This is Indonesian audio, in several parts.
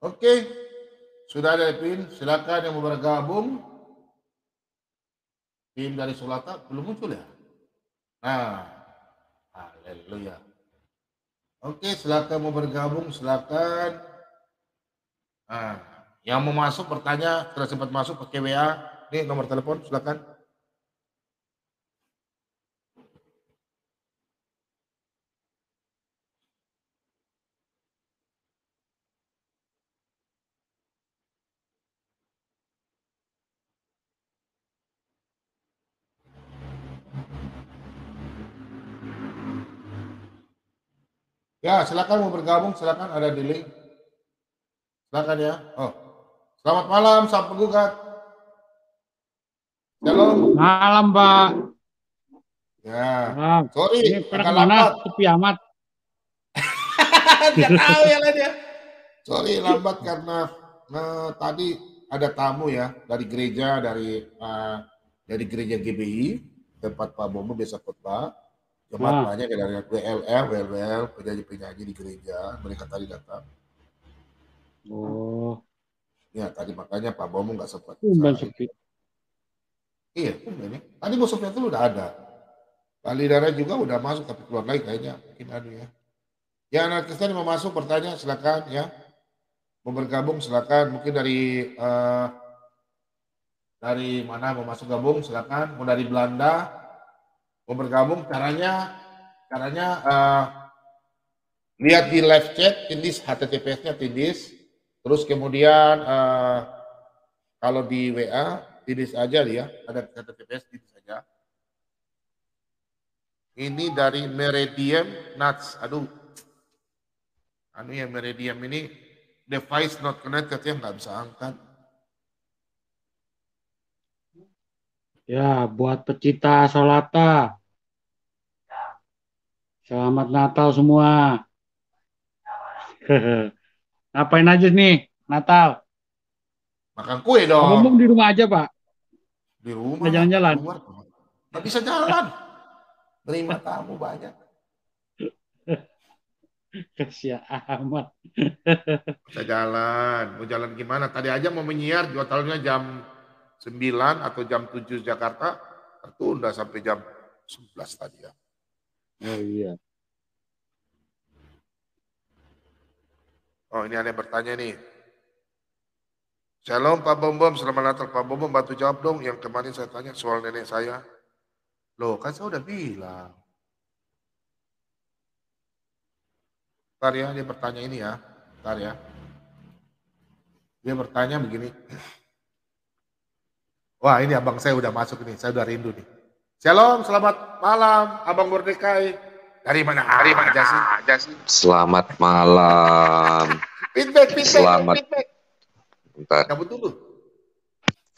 Oke, sudah ada Pin. Silakan yang mau bergabung. Tim dari Solata belum muncul ya? Nah, haleluya. Oke, silakan mau bergabung, silakan. Nah, yang mau masuk bertanya, sudah sempat masuk pakai WA. Ini nomor telepon, silakan. Ya, silakan mau bergabung, silakan ada di link. Silakan ya. Oh, selamat malam, salam penggugat. Shalom. Malam, Pak. Ya, Wah, sorry, ini pada agak kemana? lambat. Sepi amat. Dia tahu ya lah dia. Sorry lambat karena tadi ada tamu ya dari gereja dari gereja GBI tempat Pak Bomo biasa khotbah. Jemaat Wah, banyak ya dari WLL, penyanyi-penyanyi di gereja. Mereka tadi datang. oh, Ya tadi makanya Pak Bomo nggak sempat bisa tumben ini. sepi. Iya, ini. Tadi musuhnya itu udah ada. Pak Lidara juga udah masuk tapi keluar lagi kayaknya. Mungkin aduh ya. Ya anak Kristen mau masuk bertanya silakan ya. Mau bergabung silakan. Mungkin dari mana mau masuk gabung silakan. Mau dari Belanda mau bergabung caranya lihat di live chat tindis HTTPS-nya tindis. Terus kemudian kalau di WA tindis aja ya ada HTTPS tindis aja. Ini dari Meridian Nuts. Aduh, anu ya Meridian ini device not connected ya nggak bisa angkat. Ya, buat pecinta Solata, selamat Natal semua. Ngapain aja nih Natal? Makan kue Pak dong. Bombong di rumah aja, Pak. Di rumah Nggak lah, nggak jalan-jalan. keluar. Nggak bisa jalan. Terima tamu banyak. Kasihan amat. Bisa jalan. Mau jalan gimana? Tadi aja mau menyiar jadwalnya jam 9 atau jam 7 Jakarta. Tertunda sampai jam 11 tadi ya. Oh iya. Oh ini ada yang bertanya nih. Shalom Pak Bom, selamat Natal Pak Bom, bantu jawab dong yang kemarin saya tanya soal nenek saya. Loh kan saya udah bilang. Ntar ya dia bertanya ini ya. Ntar ya. Dia bertanya begini. Wah ini abang saya udah masuk nih, saya udah rindu nih. Shalom, selamat malam Abang Mordekai. Dari mana aja sih? Selamat malam. Feedback, Selamat. feedback. Bentar. Cabut dulu.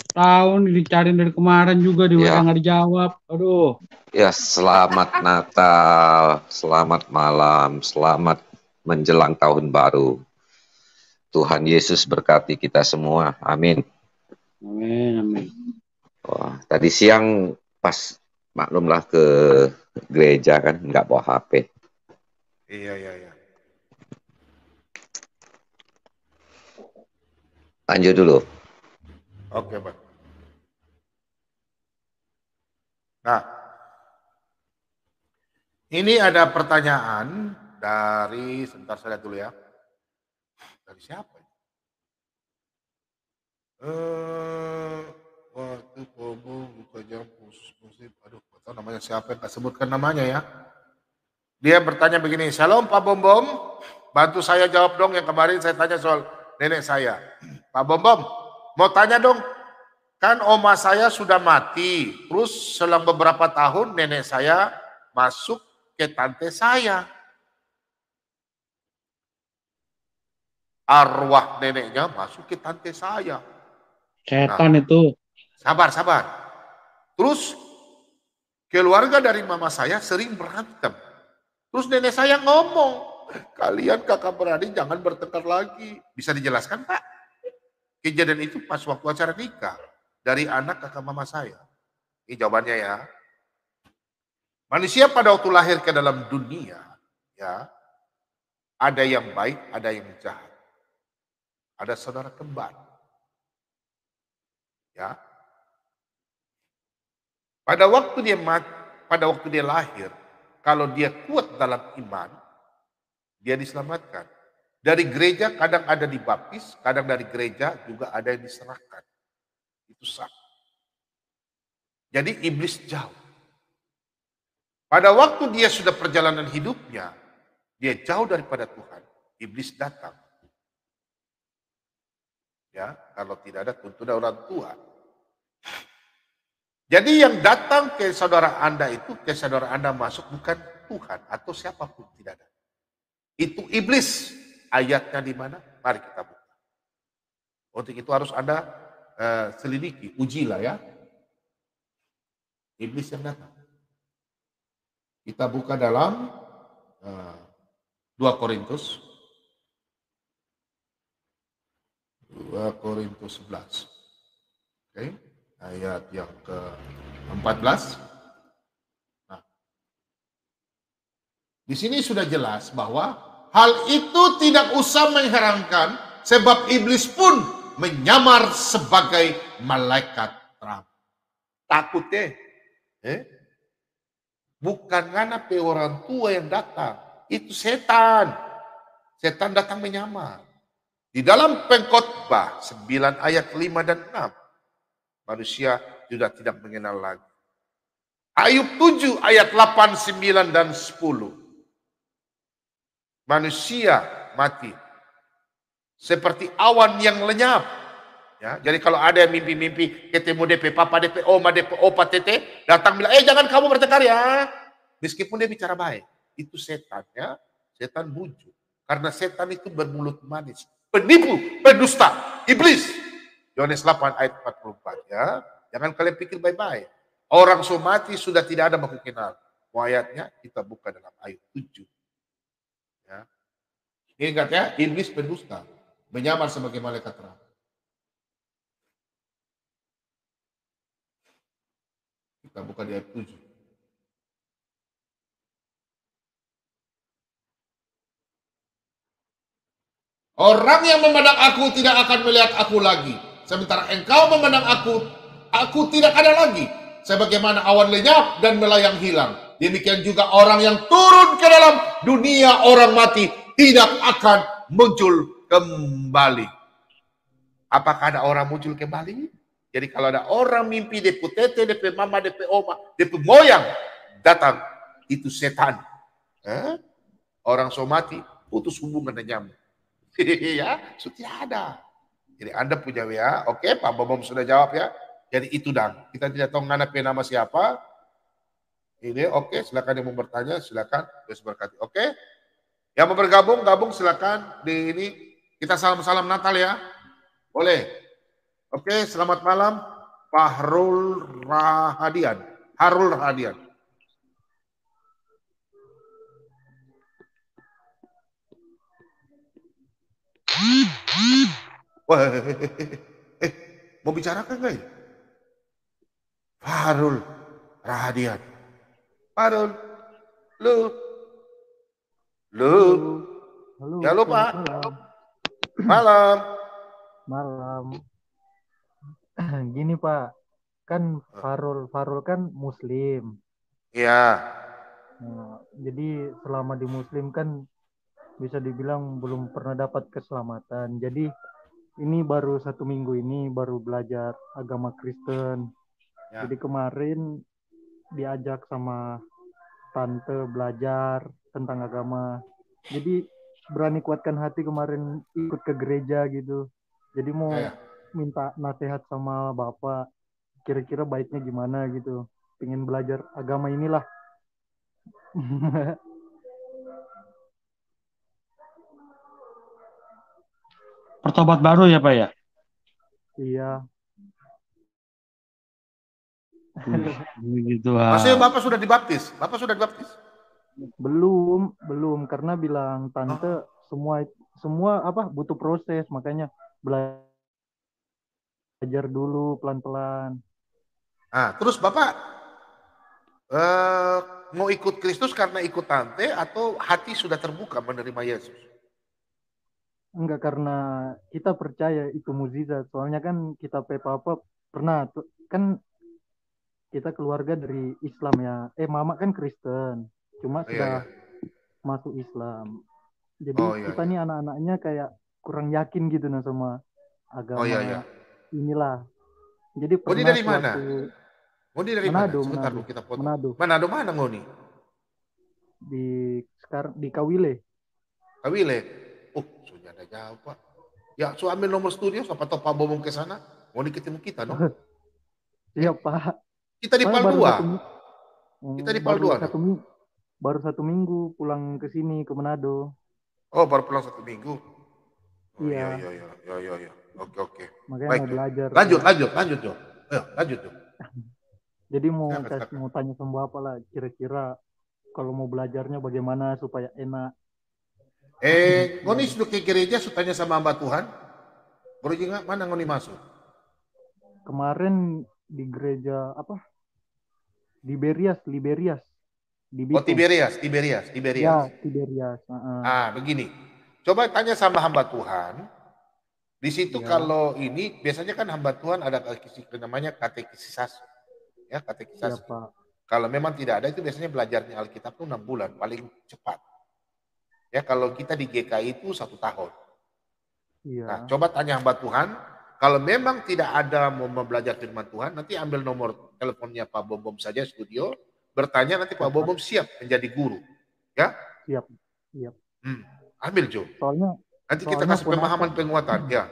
Tahun dicariin dari kemarin juga di WA Ya, nggak dijawab. Aduh. ya selamat Natal, selamat malam, selamat menjelang tahun baru. Tuhan Yesus berkati kita semua. Amin. Amin, amin. Wah, tadi siang pas maklumlah ke gereja kan nggak bawa HP. Iya. Lanjut dulu. Oke, Pak. Nah, ini ada pertanyaan dari, sebentar saya lihat dulu ya. Dari siapa? Waktu Bobo buka jam khusus muslim. Aduh, nggak tahu namanya siapa, nggak sebutkan namanya ya. Dia bertanya begini, Shalom Pak Bom, bantu saya jawab dong yang kemarin saya tanya soal nenek saya. Pak Bom, mau tanya dong, kan oma saya sudah mati, terus selang beberapa tahun nenek saya masuk ke tante saya. Arwah neneknya masuk ke tante saya. Nah, Setan itu. sabar. Terus keluarga dari mama saya sering berantem. Terus nenek saya ngomong, kalian kakak beradik jangan bertengkar lagi. Bisa dijelaskan Pak? Kejadian itu pas waktu acara nikah dari anak kakak mama saya. Ini jawabannya ya. Manusia pada waktu lahir ke dalam dunia, ya ada yang baik, ada yang jahat. ada saudara kembar. Ya. Pada waktu dia lahir, kalau dia kuat dalam iman, dia diselamatkan. Dari gereja kadang ada dibaptis, kadang dari gereja juga ada yang diserahkan. Itu sah. Jadi iblis jauh. Pada waktu dia sudah perjalanan hidupnya, dia jauh daripada Tuhan, iblis datang. Ya, kalau tidak ada tuntunan orang tua. Jadi yang datang ke saudara Anda itu, ke saudara Anda masuk bukan Tuhan atau siapapun, tidak ada. Itu iblis. Ayatnya di mana? Mari kita buka. Untuk itu harus Anda selidiki, ujilah ya. Iblis yang datang. Kita buka dalam 2 Korintus 11. Oke, ayat yang ke-14. Nah, di sini sudah jelas bahwa hal itu tidak usah mengherankan sebab iblis pun menyamar sebagai malaikat terang. Takut bukan karena orang tua yang datang, itu setan. Setan datang menyamar. Di dalam Pengkhotbah 9 ayat 5 dan 6, manusia sudah tidak mengenal lagi. Ayub 7 ayat 8, 9 dan 10. Manusia mati seperti awan yang lenyap. Ya, jadi kalau ada yang mimpi-mimpi ketemu DP Papa, DP Oma, DP Opa, Tete, datang bilang, jangan kamu bertengkar ya. Meskipun dia bicara baik, itu setan ya, setan bujuk. Karena setan itu bermulut manis, penipu, pendusta, iblis. Yohanes 8 ayat 44 ya. Jangan kalian pikir baik-baik. Orang so mati sudah tidak ada baku kenal. Ayatnya kita buka dalam ayat 7. Ya. Ingat ya, iblis pendusta, menyamar sebagai malaikat terang. Kita buka di ayat 7. Orang yang memandang aku tidak akan melihat aku lagi. Sementara engkau memandang aku tidak ada lagi. Sebagaimana awan lenyap dan melayang hilang. Demikian juga orang yang turun ke dalam dunia orang mati tidak akan muncul kembali. Apakah ada orang muncul kembali? Jadi kalau ada orang mimpi DP tete, DP mama, DP oma, DP moyang datang, itu setan. Orang so mati, putus hubungan dengan nyamuk. Ya, sudah ada. Jadi Anda punya WA, oke, Pak Bom sudah jawab ya. Jadi itu dan kita tidak tahu nama siapa. Ini oke, silakan yang mau bertanya, silakan. Yesus berkati. Oke, yang mau bergabung, gabung silakan. Di ini kita salam-salam Natal ya, boleh. Oke, selamat malam, Pak Harul Rahadian. Wah, mau bicarakan nggak ya? Harul Rahadian. Harul, lu. Halo, Ya lupa. Malam. Malam. Gini Pak, kan Farul kan Muslim. Iya. Nah, jadi selama di Muslim kan bisa dibilang belum pernah dapat keselamatan. Jadi ini baru 1 minggu ini baru belajar agama Kristen. Ya. Jadi kemarin diajak sama tante belajar tentang agama. Jadi berani kuatkan hati kemarin ikut ke gereja gitu. Jadi mau minta nasihat sama Bapak. Kira-kira baiknya gimana gitu. Pengen belajar agama inilah. Pertobat baru ya Pak ya? Iya. Begitu. Maksudnya Bapak sudah dibaptis? Belum karena bilang tante semua apa butuh proses, makanya belajar dulu pelan-pelan. Terus Bapak mau ikut Kristus karena ikut tante atau hati sudah terbuka menerima Yesus? Enggak, karena kita percaya itu mukjizat. Soalnya kan kita papa pernah kan kita keluarga dari Islam ya. Mama kan Kristen. Cuma Oh, iya, iya. sudah masuk Islam. Jadi Oh, iya, kita iya. nih anak-anaknya kayak kurang yakin gitu nah sama Oh, iya, iya. agama inilah. Jadi Ngoni pernah dari mana? suatu Ngoni dari mana? Manado, Sebentar Manado, dulu kita potong. Manado Manado mana Ngoni? di Kawile. Kawile. Oh, sudah ada jauh, Pak. Ya, so ambil nomor studio, siapa tahu Pak Bobong ke sana. Ngoni ketemu kita, no? Eh, Siap Pak. kita di Saya Pal baru 2. satu Kita di Pal 2, no? baru 1 minggu pulang ke sini ke Manado. Oh, baru pulang 1 minggu. Oh, iya, Iya, iya, iya, iya, iya, iya. Oke, oke. makanya Baik, mau Jo. belajar Lanjut, Pak. lanjut, lanjut, Jo. Ayo, lanjut, Jo. Jadi Silakan. mau tanya sama Bapak lah, kira-kira kalau mau belajarnya bagaimana supaya enak Ngoni belajar. sudah ke gereja, tanya sama hamba Tuhan. Baru juga mana Ngoni masuk? Kemarin di gereja apa? Liberias di Oh, Bitung. Tiberias, Tiberias, Tiberias. Ya, Tiberias. Begini. Coba tanya sama hamba Tuhan. Di situ Ya, kalau ini biasanya kan hamba Tuhan ada namanya katekisasi, ya ya katekisasi. Pak. Kalau memang tidak ada itu biasanya belajarnya Alkitab itu 6 bulan paling cepat. Ya kalau kita di GKI itu 1 tahun. Nah, Iya, coba tanya hamba Tuhan. Kalau memang tidak ada mau belajar firman Tuhan, nanti ambil nomor teleponnya Pak Bom saja studio, bertanya nanti Pak siap Pak. Bom siap menjadi guru. Ya, Siap. Siap. ambil Jo. Nanti kita Soalnya kasih pemahaman ponakan penguatan. Ya,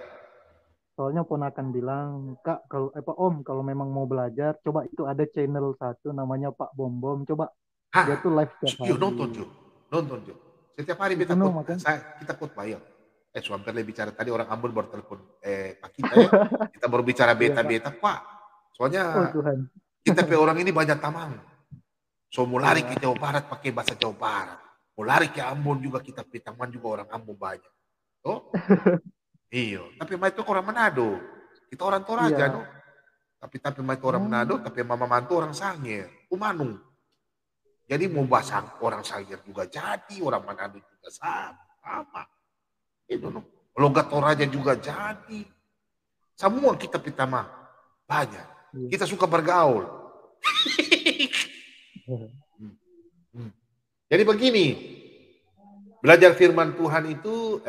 soalnya ponakan bilang, Kak, kalau Pak Om kalau memang mau belajar, coba itu ada channel satu namanya Pak Bom Bom, coba dia tuh live setiap yuk hari. nonton Jo. Setiap hari Itu kita no, khotbah. makanya. Kita khotbah ya. Suamper bicara tadi orang Ambon baru telepon Pak kita ya. Kita baru bicara Iya, Pak. beta-beta Pak. Oh Soalnya Tuhan. kita pe orang ini banyak tamang. So mau lari ke Iya. Jawa Barat pakai bahasa Jawa Barat. Mau lari ke Ambon juga kita pe taman juga orang Ambon banyak. Oh, iya. Tapi mai itu orang Manado. Kita orang Toraja Iya. no. Tapi mai itu orang Manado, tapi mama mantu orang Sangir, Umanu. Jadi mau bahasa orang Sangir juga jadi, orang Manado juga sama. Itu no. Logat Toraja juga jadi. Semua kita pitama banyak. Iya. Kita suka bergaul. Jadi begini, belajar firman Tuhan itu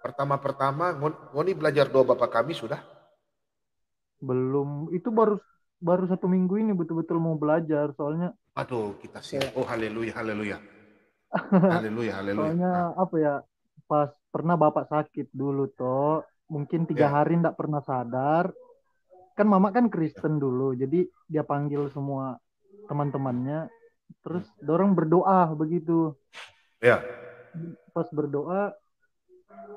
pertama-pertama Ngoni belajar doa Bapa Kami sudah? Belum, itu baru 1 minggu ini betul-betul mau belajar, soalnya Aduh, kita siap. Oh, haleluya, haleluya. Haleluya, haleluya. soalnya apa ya, pas pernah Bapak sakit dulu toh, mungkin 3 hari nggak pernah sadar. Kan Mama kan Kristen dulu, jadi dia panggil semua teman-temannya, terus dorong berdoa begitu. Ya. Pas berdoa,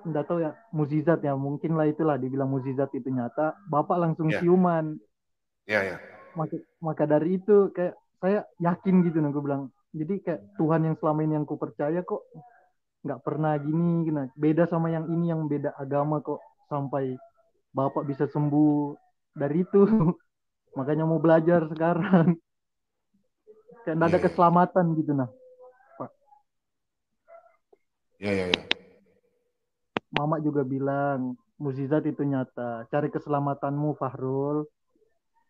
nggak tahu ya, mukjizat ya, mungkin lah itulah dibilang mukjizat itu nyata. Bapak langsung ciuman. Ya. Maka dari itu kayak saya yakin gitu nih, gue bilang. Jadi kayak Tuhan yang selama ini yang ku percaya kok nggak pernah gini, beda sama yang ini yang beda agama kok sampai Bapak bisa sembuh dari itu. Makanya mau belajar sekarang. Kayak nggak ada keselamatan gitu nah, Pak. Ya. Mama juga bilang mukjizat itu nyata. Cari keselamatanmu Fahrul.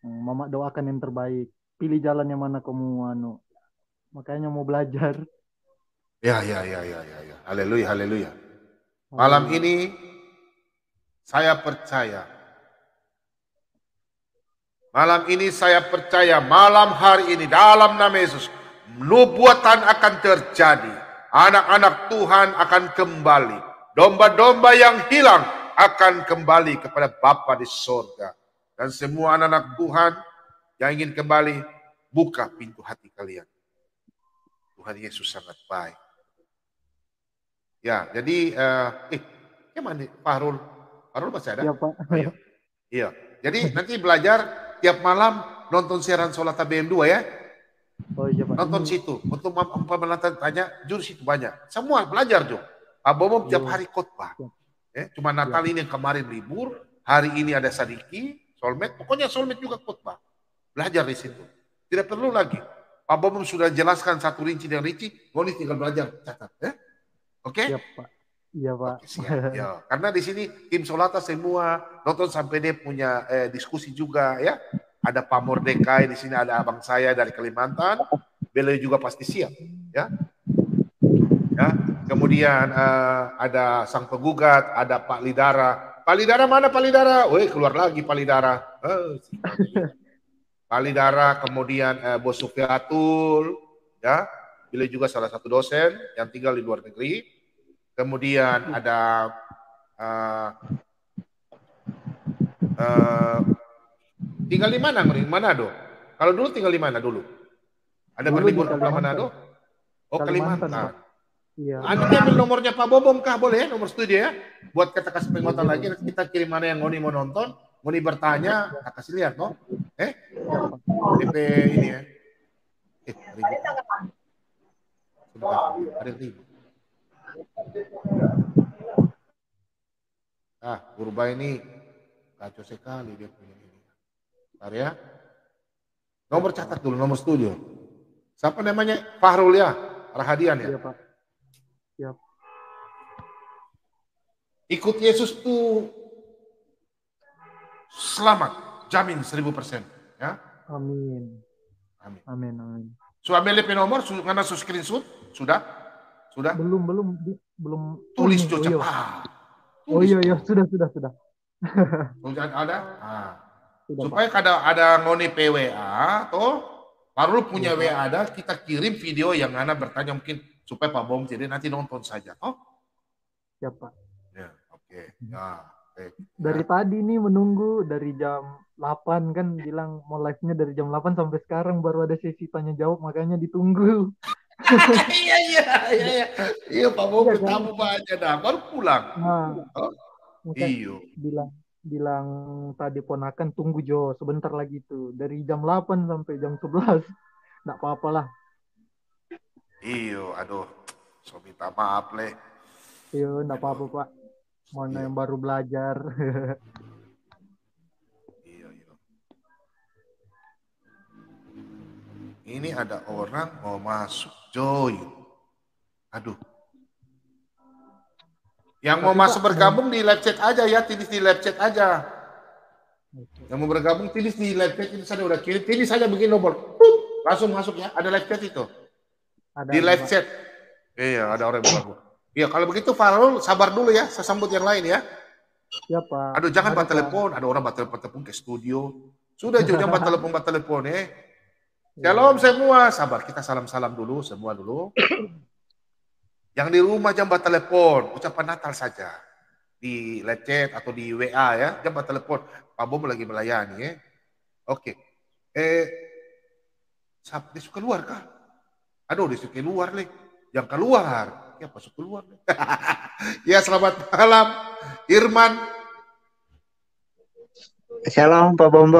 Mama doakan yang terbaik. Pilih jalan yang mana kamu anu. Makanya mau belajar. Ya. Haleluya, haleluya. Malam ini saya percaya. Malam hari ini dalam nama Yesus nubuatan akan terjadi. Anak-anak Tuhan akan kembali. Domba-domba yang hilang akan kembali kepada Bapa di sorga. Dan semua anak-anak Tuhan yang ingin kembali, buka pintu hati kalian. Tuhan Yesus sangat baik. Ya, jadi gimana Fahrul? Fahrul masih ada? Ya, Pak. Oh, iya. Jadi nanti belajar tiap malam nonton siaran Solat BM2 ya. Oh iya Pak. Nonton situ. Untuk pemenatan tanya, jurus itu banyak. Semua belajar Jo. Pak Bobo tiap hari khotbah. Cuma Natal ini yang kemarin libur, hari ini ada Sadiki, Solmed, pokoknya Solmed juga khotbah. Belajar di situ. Tidak perlu lagi. Pak Bobo sudah jelaskan satu rinci dan rinci, Ngoni tinggal belajar catat. Oke? Siap, Pak. Iya, Pak. Oke, siap. Ya, karena di sini tim Solata semua nonton sampai dia punya diskusi juga ya. Ada Pak Mordekai di sini, ada abang saya dari Kalimantan. Beliau juga pasti siap, ya. Ya. Kemudian ada sang penggugat, ada Pak Lidara. Pak Lidara mana Pak Lidara? Woi, keluar lagi Pak Lidara. Pak Lidara, kemudian Bos Sufiatul, ya. Beliau juga salah satu dosen yang tinggal di luar negeri. Kemudian ada tinggal di mana? Manado. Kalau dulu tinggal di mana dulu? Ada Dulu di berlibur ke Kalimantan. Manado? Oh, Kalimantan, Kalimantan. Pak. Iya. Anda ambil nomornya Pak Bobom kah? Boleh ya, nomor studio ya? Buat kita kasih penguatan lagi, kita kirim mana yang Ngoni mau nonton, Ngoni bertanya, kita kasih lihat, no? DP ini ya. Sebentar, ada ribu. Purba ini kacau sekali dia punya ini. Bentar ya. Nomor catat dulu, nomor studio. Siapa namanya? Fahrul ya? Rahadian ya? Iya, Pak. Siap. Ikut Yesus tuh selamat, jamin 1000%. Ya? Amin. Amin. Amin, amin. Sudah ambil DP nomor, karena screenshot? Sudah? Sudah? Belum. Tulis oh, Joca. Oh iya, sudah. Tulisan ada? Sudah, supaya ada ngoni PWA, toh baru punya WA ada, kita kirim video yang Ana bertanya mungkin supaya Pak Bom jadi nanti nonton saja. Oh? Siap, Pak. Ya, oke. Ya, dari tadi nih menunggu dari jam 8 kan bilang mau live-nya dari jam 8 sampai sekarang baru ada sesi tanya jawab makanya ditunggu. Iya Pak Bom tamu banyak dah baru pulang. Iya. Bilang tadi ponakan tunggu Jo sebentar lagi tuh dari jam 8 sampai jam 11. Nggak apa-apa lah. Iyo, aduh, so minta maaf leh. Iya, nggak apa-apa Pak. Mana yang baru belajar. Iya. Ini ada orang mau masuk join. Aduh. Yang mau masuk bergabung di live chat aja ya, tulis di live chat aja. Yang mau bergabung tulis di live chat itu saja udah kirim, tulis saja begini nomor. Langsung masuk ya, ada live chat itu. Ada di live chat. Iya, ada orang yang baru. Iya, kalau begitu Farul sabar dulu ya, saya sambut yang lain ya. Ya Pak. Aduh, jangan buat telepon, ada orang buat telepon ke studio. Sudah jangan buat telepon Shalom semua, sabar kita salam-salam dulu semua dulu. Yang di rumah jangan buat telepon, ucapan Natal saja. Di live chat atau di WA ya, jangan buat telepon. Pak Bom lagi melayani ya. Oke. Dia suka keluar kah? Aduh, dia suka keluar nih. Jangan keluar. Ya, masuk keluar. Ya, selamat malam. Irman. Shalom Pak Bom.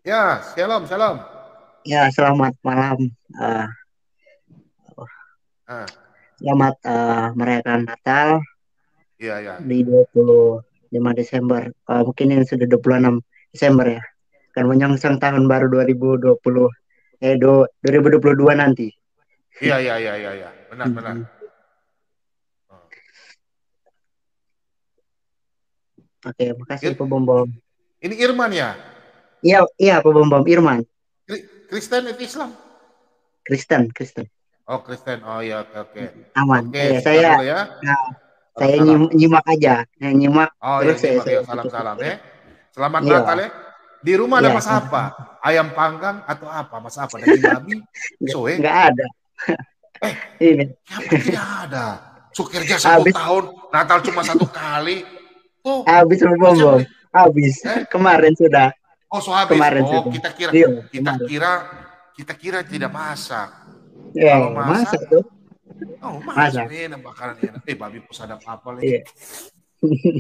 Ya, shalom. Ya, selamat malam. Selamat merayakan Natal. Iya. Di 25 Desember. Mungkin ini sudah 26 Desember ya. Akan menyongsong tahun baru 2022 nanti. Iya. Benar. Oke, makasih Pak Bom. Ini Irman ya? Iya Pak Bom, Irman. Kristen atau Islam? Kristen. Oh, Kristen. Oh iya, oke. Aman. Oke, saya ya. Saya nyimak aja. Nyimak. Oh terus iya, saya salam ya. Selamat Natal ya. Di rumah ada masak apa? Ayam panggang atau apa? Masak apa? Daging babi? Nggak ada. Ini. Tidak ada. Kerja 1 tahun, Natal cuma 1 kali. Tuh. Habis Bom. Habis. Kemarin sudah. Oh, habis. Kemarin sudah. Kita kira tidak masak. Ya, kalau masak tuh. Oh, masak. Enak bakaran enak. Babi pesadap apa lagi?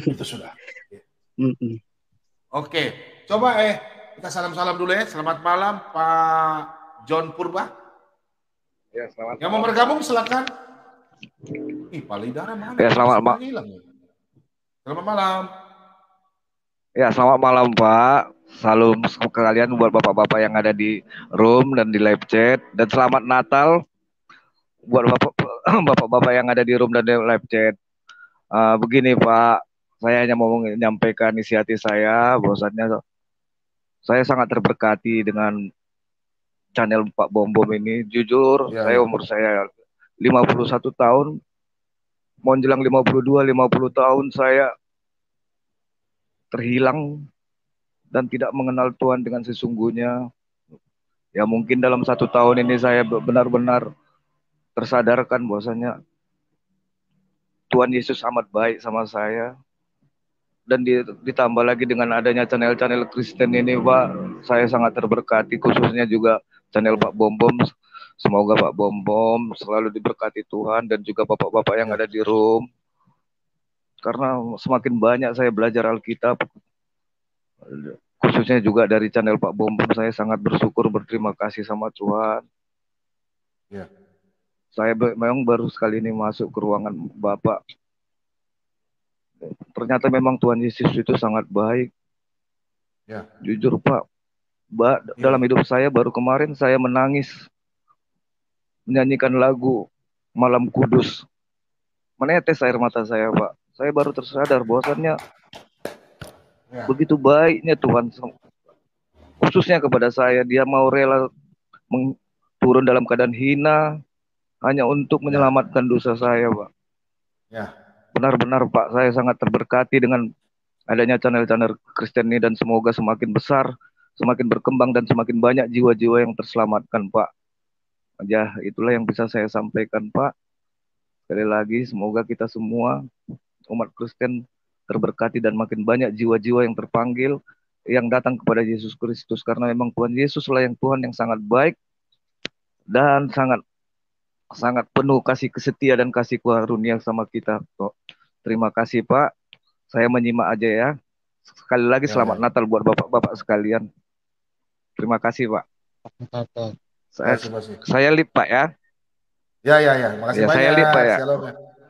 Itu sudah. Oke. Coba kita salam-salam dulu ya. Selamat malam Pak John Purba. Ya, selamat yang mau bergabung silakan. Pak Lidara mana? Ya, selamat malam. Selamat malam. Ya, selamat malam Pak. Salam kalian buat bapak-bapak yang ada di room dan di live chat, dan selamat Natal buat bapak-bapak yang ada di room dan di live chat. Begini Pak, saya hanya mau menyampaikan isi hati saya, bahwasannya saya sangat terberkati dengan channel Pak Bom Bom ini. Jujur, Ya, saya ya. umur saya 51 tahun, mau menjelang 52, 50 tahun saya terhilang dan tidak mengenal Tuhan dengan sesungguhnya. Ya mungkin dalam 1 tahun ini saya benar-benar tersadarkan bahwasanya Tuhan Yesus amat baik sama saya. Dan ditambah lagi dengan adanya channel-channel Kristen ini Pak, saya sangat terberkati, khususnya juga channel Pak Bom Bom. Semoga Pak Bom Bom selalu diberkati Tuhan dan juga bapak-bapak yang Ya. ada di room. Karena semakin banyak saya belajar Alkitab, khususnya juga dari channel Pak Bom Bom, saya sangat bersyukur, berterima kasih sama Tuhan. Ya. Saya memang baru sekali ini masuk ke ruangan Bapak. Ternyata memang Tuhan Yesus itu sangat baik. Ya. Jujur Pak, Ya. dalam hidup saya baru kemarin saya menangis menyanyikan lagu Malam Kudus. Menetes air mata saya Pak. Saya baru tersadar bahwasannya begitu baiknya Tuhan, khususnya kepada saya. Dia mau rela turun dalam keadaan hina hanya untuk menyelamatkan dosa saya Pak. Ya. Benar-benar Pak, saya sangat terberkati dengan adanya channel-channel Kristen ini, dan semoga semakin besar, semakin berkembang, dan semakin banyak jiwa-jiwa yang terselamatkan Pak. Ya, itulah yang bisa saya sampaikan Pak. Sekali lagi, semoga kita semua umat Kristen terberkati dan makin banyak jiwa-jiwa yang terpanggil, yang datang kepada Yesus Kristus, karena memang Tuhan Yesuslah yang Tuhan yang sangat baik dan sangat penuh kasih setia dan kasih karunia sama kita. Terima kasih Pak. Saya menyimak aja ya. Sekali lagi selamat Natal buat bapak-bapak sekalian. Terima kasih Pak. Saya lip Pak ya. Ya. Makasih Ya, banyak. saya lip Pak ya. Shalom.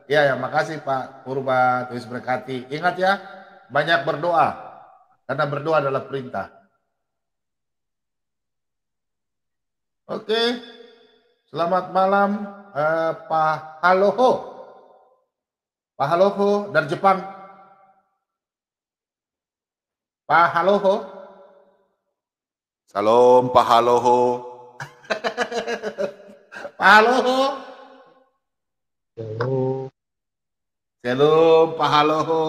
Ya, makasih Pak Purba, Tuhan berkati. Ingat ya, banyak berdoa. Karena berdoa adalah perintah. Oke. Selamat malam Pak Haloho. Pak Haloho dari Jepang. Pak Haloho. Salam Pak Haloho. Pak Haloho. Shalom Pak Haloho.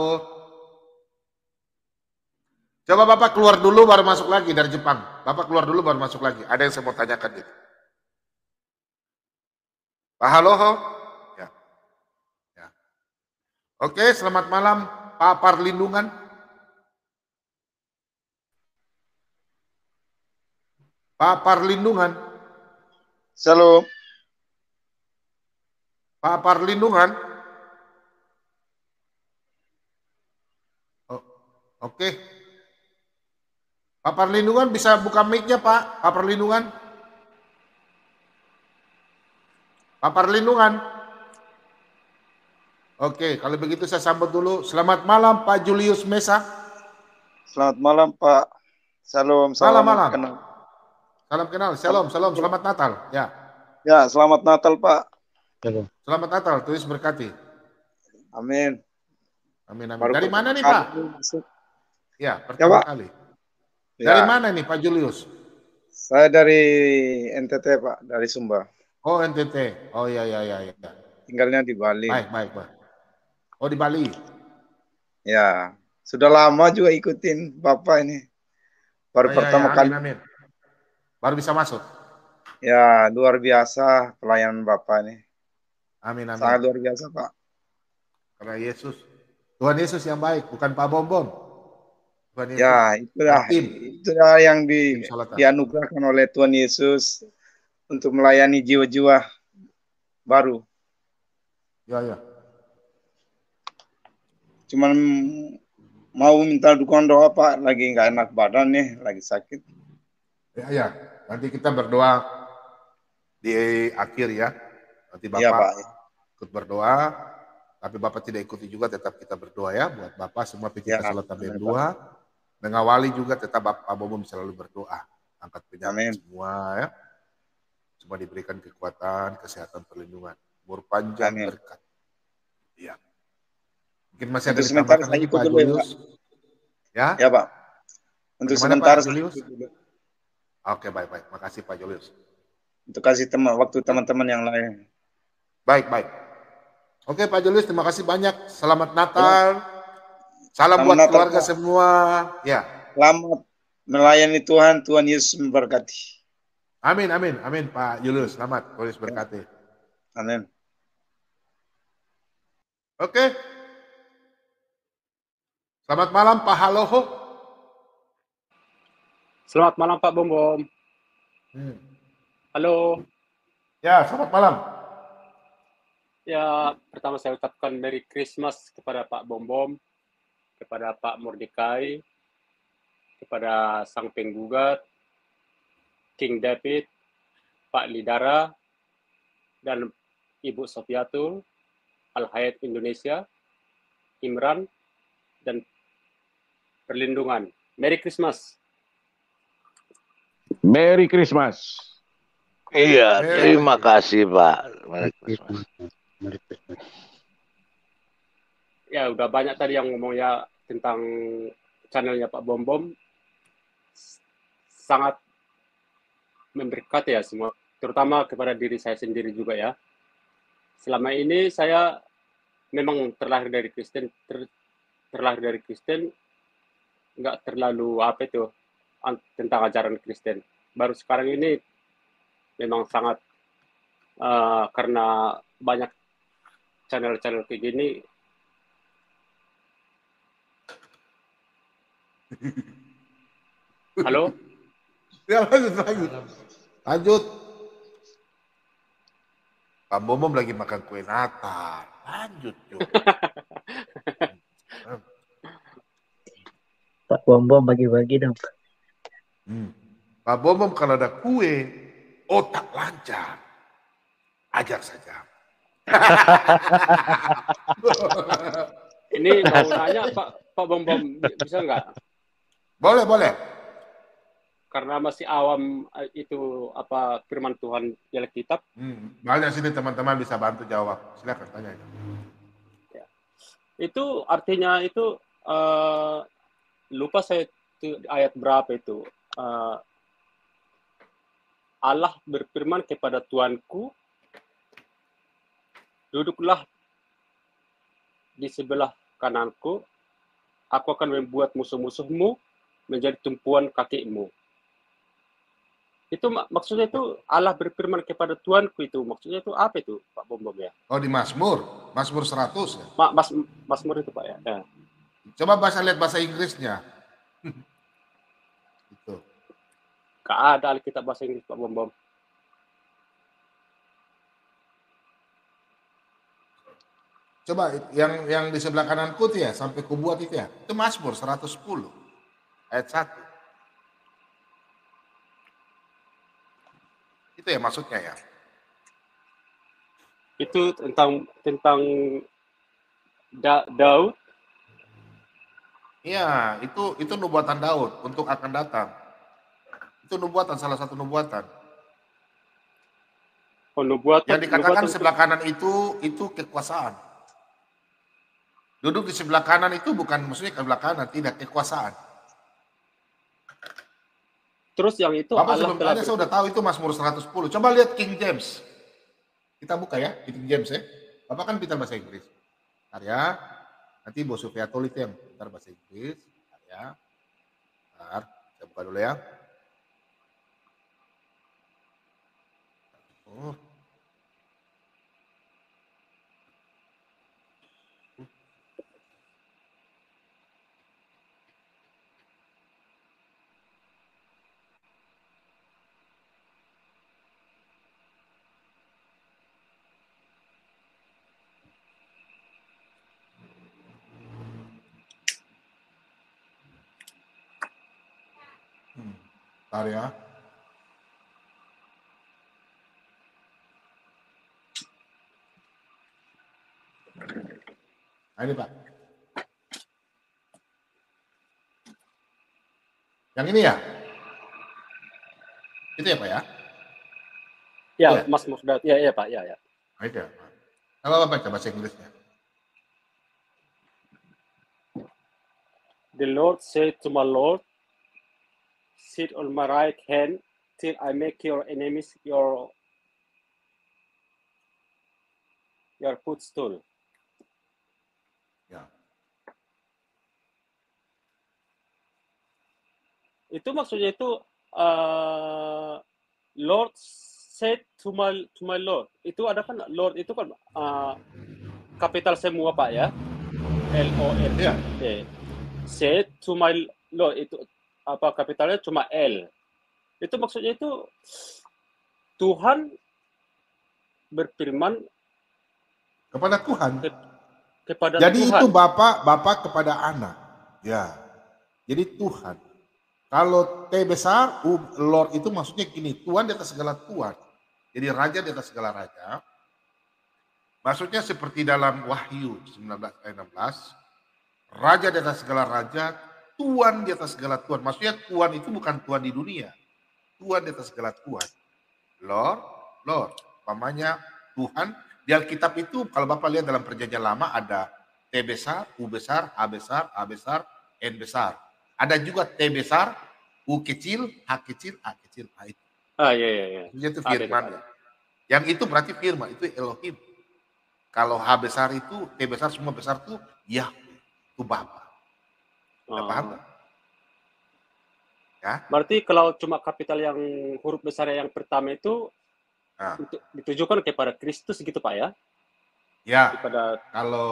Coba Bapak keluar dulu baru masuk lagi dari Jepang. Bapak keluar dulu baru masuk lagi. Ada yang saya mau tanyakan gitu. Pak Haloho. Ya. Oke, selamat malam Pak Parlindungan. Pak Parlindungan. Shalom. Pak Parlindungan. Oke. Pak Parlindungan bisa buka mic-nya Pak. Pak Parlindungan. Pak Parlindungan. Oke, kalau begitu saya sambut dulu. Selamat malam Pak Julius Mesa. Selamat malam Pak. Salam. Malam. Salam kenal. Shalom. Selamat Natal. Ya. Ya, selamat Natal Pak. Selamat Natal. Tuhan berkati. Amin. Dari mana nih Pak? Ya, pertama kali. Dari mana nih Pak Julius? Saya dari NTT Pak, dari Sumba. Oh NTT. Oh ya. Tinggalnya di Bali. Baik. Oh di Bali. Ya, sudah lama juga ikutin Bapak ini. Baru pertama kali. Amin. Baru bisa masuk. Ya, luar biasa pelayanan Bapak ini. Amin. Sangat luar biasa Pak. Karena Tuhan Yesus yang baik, bukan Pak Bom Bom. Ya, itulah yang dianugerahkan oleh Tuhan Yesus untuk melayani jiwa-jiwa baru. Ya. Cuman mau minta dukungan doa Pak, lagi nggak enak badan nih, lagi sakit. Ya. Nanti kita berdoa di akhir ya. Nanti Bapak ikut berdoa, tapi Bapak tidak ikuti juga, tetap kita berdoa ya buat Bapak semua. Kita salat tabel 2. Mengawali juga tetap Bapak Bom selalu berdoa. Angkat penyakit semua ya. Semua diberikan kekuatan, kesehatan, perlindungan. Umur panjang berkat. Ya. Mungkin masih ada Untuk sementara ditambahkan saya lagi ikut Pak dulu ya, Pak. Julius. Ya, Ya, Pak. Untuk bagaimana sementara Pak saya Julius? ikut dulu. Oke, baik-baik. Makasih Pak Julius. Untuk kasih waktu teman-teman yang lain. Baik. Oke Pak Julius, terima kasih banyak. Selamat Ya. Natal. Salam Selamat buat Natal, keluarga Pak. semua. Ya. Selamat melayani Tuhan. Tuhan Yesus memberkati. Amin Pak Julius. Selamat. Tuhan Yesus berkati. Amin. Oke. Selamat malam Pak Haloho. Selamat malam Pak Bom Bom. Halo. Ya, selamat malam. Ya, pertama saya ucapkan Merry Christmas kepada Pak Bom Bom, kepada Pak Mordekai, kepada Sang Penggugat, King David, Pak Lidara, dan Ibu Sofiatul, Al-Hayat Indonesia, Imran, dan Perlindungan. Merry Christmas. Merry Christmas. Iya, terima kasih Pak. Merry Christmas. Ya, udah banyak tadi yang ngomong ya tentang channelnya Pak Bom Bom. Sangat memberkati ya semua, terutama kepada diri saya sendiri juga ya. Selama ini saya memang terlahir dari Kristen, nggak terlalu tentang ajaran Kristen. Baru sekarang ini memang sangat karena banyak channel-channel kayak gini. Halo? Ya, lanjut. Pak Bom lagi makan kue Natal. Lanjut, Jo. Pak Bom bagi-bagi dong. Pak Bom kalau ada kue, otak lancar. Ajak saja. Ini mau nanya Pak Bom bisa nggak? Boleh. Karena masih awam itu apa firman Tuhan di Alkitab. Banyak sini teman-teman bisa bantu jawab. Silakan tanya. Ya. Itu artinya itu lupa saya itu ayat berapa itu. Allah berfirman kepada Tuanku, duduklah di sebelah kananku, aku akan membuat musuh-musuhmu menjadi tumpuan kakimu. Itu maksudnya itu Allah berfirman kepada Tuanku itu, maksudnya itu apa itu Pak Bom Bom ya? Oh, di Mazmur 100 ya? Mazmur itu Pak ya. Coba lihat bahasa Inggrisnya. Itu. Gak ada Alkitab bahasa Inggris Pak Bom Bom. Coba yang di sebelah kananku tuh ya, sampai kubuat itu ya. Itu Mazmur 110 ayat 1. Itu ya maksudnya ya. Itu tentang Daud. Iya, itu nubuatan Daud untuk akan datang. Itu nubuatan, salah satu nubuatan. Oh, nubuatan. Yang dikatakan sebelah kanan itu kekuasaan. Duduk di sebelah kanan itu bukan maksudnya ke sebelah kanan, tidak, kekuasaan. Terus yang itu Bapak Allah sebelum tanya saya udah tahu itu Mazmur 110. Coba lihat King James. Kita buka ya, King James ya. Bapak kan pintar bahasa Inggris. Bentar ya. Nanti Bos Sufiatul itu yang pintar bahasa Inggris. Bentar ya. Bentar, saya buka dulu ya. Oh. Bentar ya. Nah, ini Pak. Yang ini ya? Itu ya Pak ya? Ya, Mazmur Daud. Ya Pak, ya. Nah, itu ya Pak. Apa baca bahasa Inggrisnya? The Lord said to my Lord, sit on my right hand till I make your enemies your footstool. Ya. Itu maksudnya itu Lord said to my Lord. Itu ada kan Lord itu kan kapital semua Pak ya. LORD. Iya. Said to my Lord itu apa kapitalnya cuma L. Itu maksudnya itu Tuhan berfirman Kepada Tuhan. kepada Jadi Tuhan. itu Bapak kepada anak. Ya. Jadi Tuhan. Kalau T besar, Lord itu maksudnya gini, Tuhan di atas segala Tuhan. Jadi raja di atas segala raja. Maksudnya seperti dalam Wahyu 19 ayat 16. Raja di atas segala raja, Tuhan di atas segala Tuhan. Maksudnya Tuhan itu bukan Tuhan di dunia. Tuhan di atas segala Tuhan. Lord. Pamannya Tuhan. Di Alkitab itu kalau Bapak lihat dalam perjanjian lama ada T besar, U besar, A besar, A besar, N besar. Ada juga T besar, U kecil, H kecil, A kecil. A itu. Iya. Itu firman. Yang itu berarti firman, itu Elohim. Kalau H besar itu, T besar, semua besar itu Yahweh, itu Bapa. Paham? Ya? Berarti kalau cuma kapital yang huruf besar yang pertama itu ditujukan kepada Kristus gitu Pak ya? Ya. Kepada kalau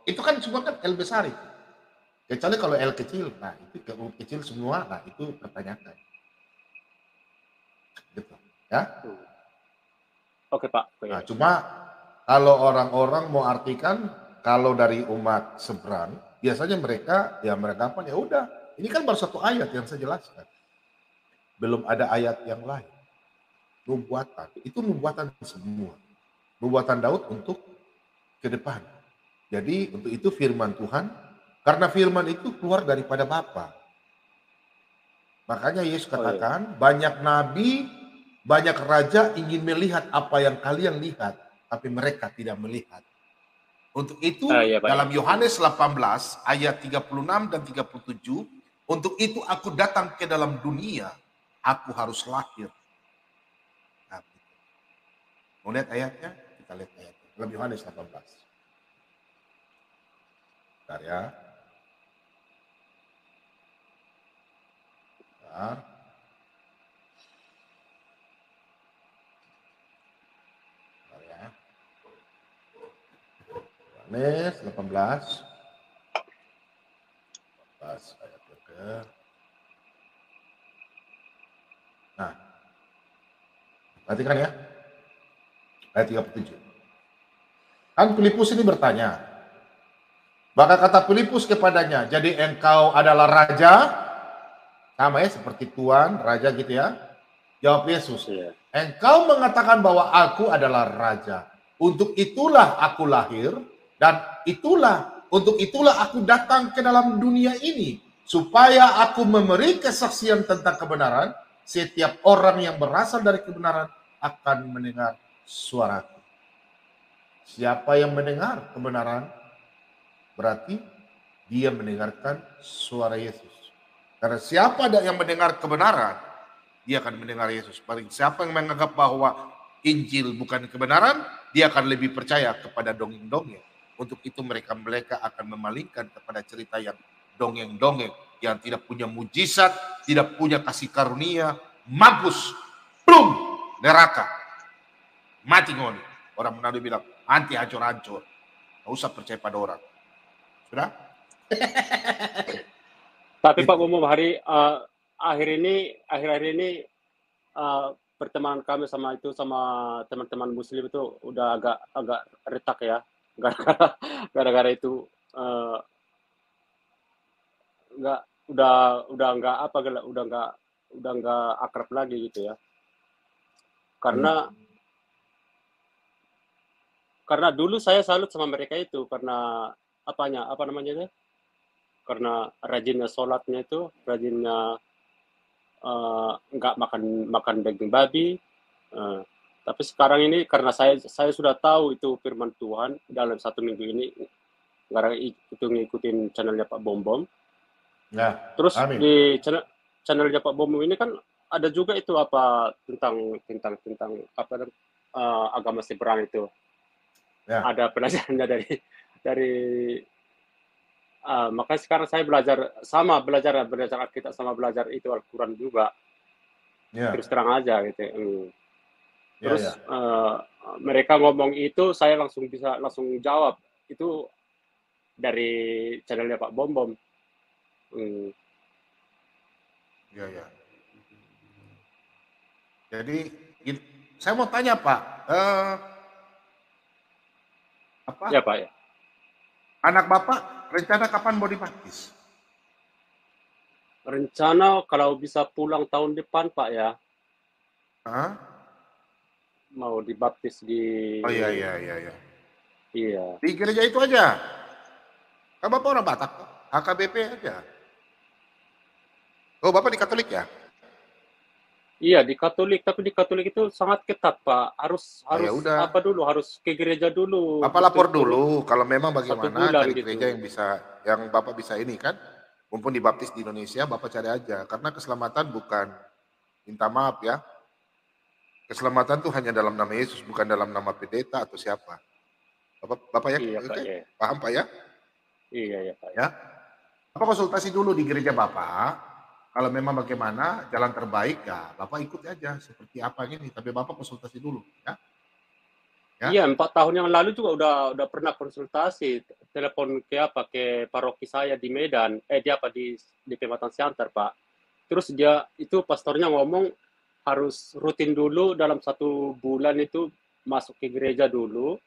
itu kan semua kan L besar itu. Kecuali kalau L kecil, nah itu huruf kecil semua, nah itu pertanyakan. Gitu. Ya? Oke Pak. Nah, cuma kalau orang-orang mau artikan kalau dari umat seberang, biasanya mereka apa ya udah, ini kan baru satu ayat yang saya jelaskan. Belum ada ayat yang lain. Nubuatan, itu nubuatan semua. Nubuatan Daud untuk ke depan. Jadi untuk itu firman Tuhan, karena firman itu keluar daripada Bapa. Makanya Yesus katakan, banyak nabi, banyak raja ingin melihat apa yang kalian lihat, tapi mereka tidak melihat. Untuk itu dalam Yohanes 18 ayat 36 dan 37, untuk itu aku datang ke dalam dunia, aku harus lahir. Nah, mau lihat ayatnya? Kita lihat ayatnya. Dalam Yohanes 18. Bentar ya. Bentar. Bentar ya. Yohanes 18. 18 ayat ke. Nah. Perhatikan ya. Ayat 37. Kan Filipus ini bertanya. Maka kata Filipus kepadanya, jadi engkau adalah raja? Sama ya, seperti Tuhan, raja gitu ya. Jawab Yesus, engkau mengatakan bahwa aku adalah raja. Untuk itulah aku lahir, dan untuk itulah aku datang ke dalam dunia ini. Supaya aku memberi kesaksian tentang kebenaran, setiap orang yang berasal dari kebenaran akan mendengar suaraku. Siapa yang mendengar kebenaran, berarti dia mendengarkan suara Yesus. Karena siapa yang mendengar kebenaran, dia akan mendengar Yesus. Paling siapa yang menganggap bahwa Injil bukan kebenaran, dia akan lebih percaya kepada dongeng-dongeng. Untuk itu mereka akan memalingkan kepada cerita yang dongeng-dongeng, yang tidak punya mujizat, tidak punya kasih karunia, mampus, plum, neraka, mati ngoni. Orang Manado bilang, anti hancur-hancur. Nggak usah percaya pada orang. Sudah? Tapi Pak Bumum, akhir-akhir ini pertemanan kami sama teman-teman Muslim itu udah agak retak ya, gara-gara itu udah nggak akrab lagi gitu ya, karena dulu saya salut sama mereka itu karena apa namanya itu, karena rajinnya sholatnya itu, rajinnya nggak makan daging babi. Tapi sekarang ini karena saya sudah tahu itu firman Tuhan dalam 1 minggu ini, gara itu ngikutin channelnya Pak Bom Bom, Ya, Terus amin. di channelnya Pak Bomo ini kan ada juga itu apa tentang apa agama seberang itu. Ya. Ada pelajarannya dari makanya sekarang saya belajar Alkitab sama belajar itu Al-Quran juga. Ya. Terus terang aja gitu. Ya, Terus ya. mereka ngomong itu saya langsung jawab. Itu dari channelnya Pak Bom Bom. Ya, ya. Jadi saya mau tanya Pak, apa? Ya Pak ya. Anak Bapak rencana kapan mau dibaptis? Rencana kalau bisa pulang tahun depan Pak ya. Hah? Mau dibaptis di. Oh iya. Iya. Di gereja itu aja. Kan Bapak orang Batak, HKBP aja. Oh Bapak di Katolik ya? Iya di Katolik, tapi di Katolik itu sangat ketat Pak. Harus ya udah. apa dulu? Harus ke gereja dulu. Bapak lapor dulu kalau memang bagaimana cari gitu. gereja yang Bapak bisa ini kan. Mumpun dibaptis di Indonesia, Bapak cari aja. Karena keselamatan bukan, minta maaf ya, keselamatan itu hanya dalam nama Yesus, bukan dalam nama pendeta atau siapa. Bapak ya? Iya, Pak, ya. Paham Pak ya? Iya ya Pak. Ya. Bapak konsultasi dulu di gereja Bapak. Kalau memang bagaimana jalan terbaik ya Bapak ikut aja seperti apa gini. Tapi Bapak konsultasi dulu ya. Iya 4 tahun yang lalu juga udah pernah konsultasi, telepon ke paroki saya di Medan, di Pematang Siantar Pak. Terus dia itu pastornya ngomong harus rutin dulu dalam 1 bulan itu masuk ke gereja dulu.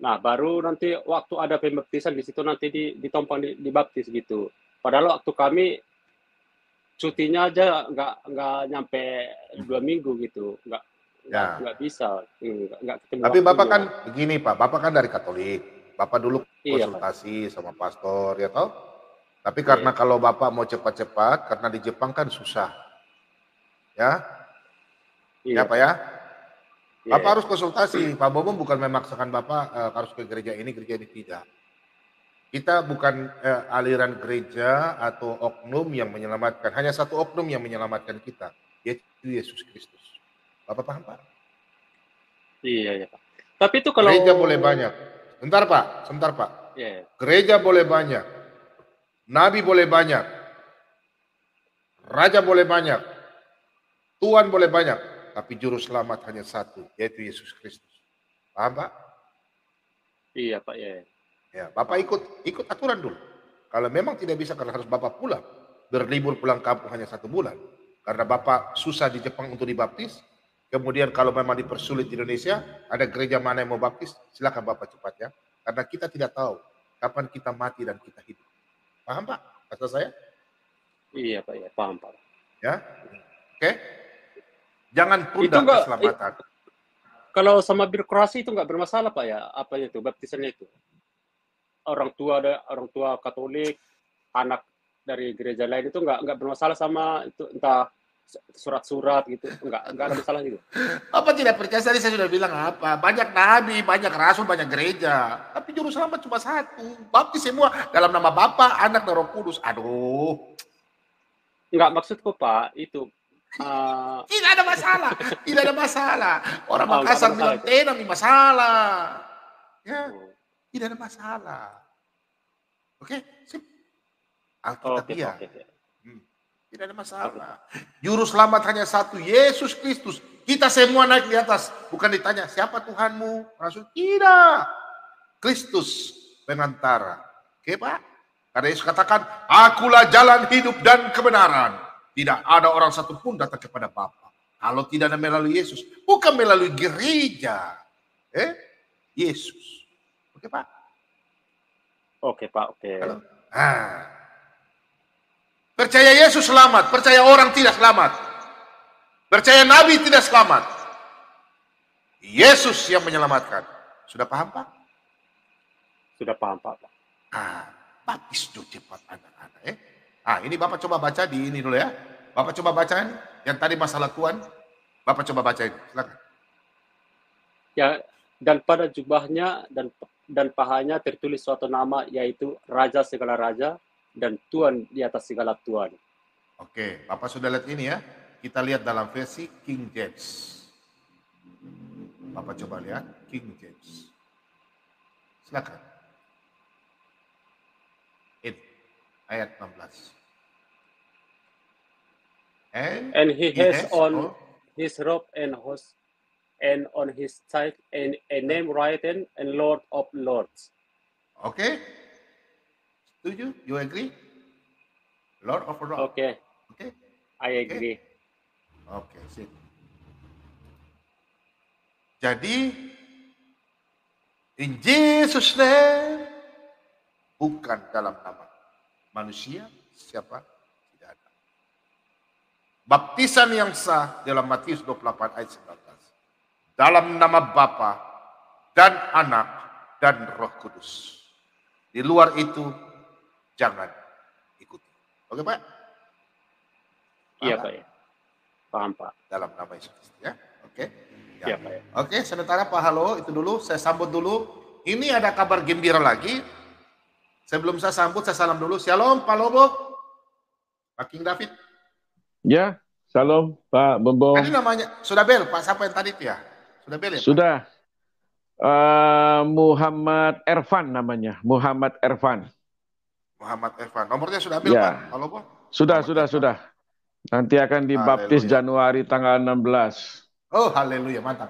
Nah baru nanti waktu ada pembaptisan di situ nanti ditompang dibaptis gitu. Padahal waktu kami cutinya aja nggak nyampe 2 minggu gitu, nggak bisa, nggak ketemu. Tapi Bapak kan begini Pak, Bapak kan dari Katolik, Bapak dulu konsultasi sama pastor ya toh. Tapi karena kalau Bapak mau cepat-cepat, karena di Jepang kan susah, ya, ya Pak ya. Bapak harus konsultasi. Pak Bobo bukan memaksakan Bapak harus ke gereja ini tidak. Kita bukan aliran gereja atau oknum yang menyelamatkan. Hanya satu oknum yang menyelamatkan kita, yaitu Yesus Kristus. Bapak paham Pak? Iya Pak. Tapi itu kalau gereja boleh banyak. Sebentar Pak. Yeah. Gereja boleh banyak, nabi boleh banyak, raja boleh banyak, Tuhan boleh banyak, tapi juru selamat hanya satu, yaitu Yesus Kristus. Paham Pak? Iya Pak ya. Ya, Bapak ikut aturan dulu. Kalau memang tidak bisa karena harus Bapak pulang, berlibur pulang kampung hanya 1 bulan. Karena Bapak susah di Jepang untuk dibaptis, kemudian kalau memang dipersulit di Indonesia, ada gereja mana yang mau baptis, silakan Bapak cepat ya. Karena kita tidak tahu kapan kita mati dan kita hidup. Paham Pak? Kata saya? Iya Pak ya, paham Pak. Ya, oke. Jangan tunda keselamatan. Kalau sama birokrasi itu nggak bermasalah Pak ya? Apa itu baptisannya itu? Orang tua Katolik, anak dari gereja lain itu nggak bermasalah sama itu, entah surat-surat gitu, nggak ada masalah gitu. Apa tidak percaya? Tadi saya sudah bilang apa? Banyak nabi, banyak rasul, banyak gereja, tapi juru selamat cuma 1. Baptis semua dalam nama Bapa, Anak, dan Roh Kudus. Aduh. Nggak maksudku Pak itu. Tidak ada masalah. Orang Makassar bilang tenang di masalah. Ya. Tidak ada masalah. Oke, sip. Alkitabiah. Tidak ada masalah. Juru selamat hanya 1, Yesus Kristus. Kita semua naik di atas. Bukan ditanya, siapa Tuhanmu? Rasul? Tidak. Kristus penantara. Oke Pak? Karena Yesus katakan, akulah jalan hidup dan kebenaran. Tidak ada orang satupun datang kepada Bapa. Kalau tidak ada melalui Yesus. Bukan melalui gereja. Yesus. Oke Pak? Oke Pak, oke. Percaya Yesus selamat, percaya orang tidak selamat. Percaya Nabi tidak selamat. Yesus yang menyelamatkan. Sudah paham Pak? Sudah paham Pak. Baptis dulu cepat anak-anak. Ini Bapak coba baca di ini dulu ya. Bapak coba baca ini. Yang tadi masalah Tuhan. Bapak coba baca ini. Silakan. Ya, dan pada jubahnya dan pahanya tertulis suatu nama, yaitu Raja segala Raja dan Tuhan di atas segala Tuhan. Oke, Bapak sudah lihat ini ya. Kita lihat dalam versi King James. Bapak coba lihat King James. Silakan. Ini ayat 16. And he has on his robe and on his side a name written, and Lord of Lords. Oke. Setuju? You agree? Lord of Lords. Okay, Oke. I agree. Oke, sip. Jadi in Jesus name bukan dalam nama manusia siapa tidak ada. Baptisan yang sah dalam Matius 28 ayat 19. Dalam nama Bapa dan Anak dan Roh Kudus. Di luar itu jangan ikuti. Oke, Pak? Iya, Pak. Ya. Paham, Pak. Dalam nama Yesus Kristus ya. Oke. Iya, Pak. Ya. Oke, sementara Pak Halo itu dulu, saya sambut dulu. Ini ada kabar gembira lagi. Sebelum saya sambut, saya salam dulu. Shalom, Pak Lobo. Pak King David. Ya, shalom Pak Bombom. Tadi namanya, sudah bel, Pak siapa yang tadi itu ya? Sudah bel ya, Pak? Sudah. Muhammad Ervan namanya, Muhammad Ervan. Muhammad Ervan. Nomornya sudah bel, Ya. Pak? Pak Lobo? Sudah. Nanti akan dibaptis Haleluya. Januari tanggal 16. Oh, haleluya, mantap.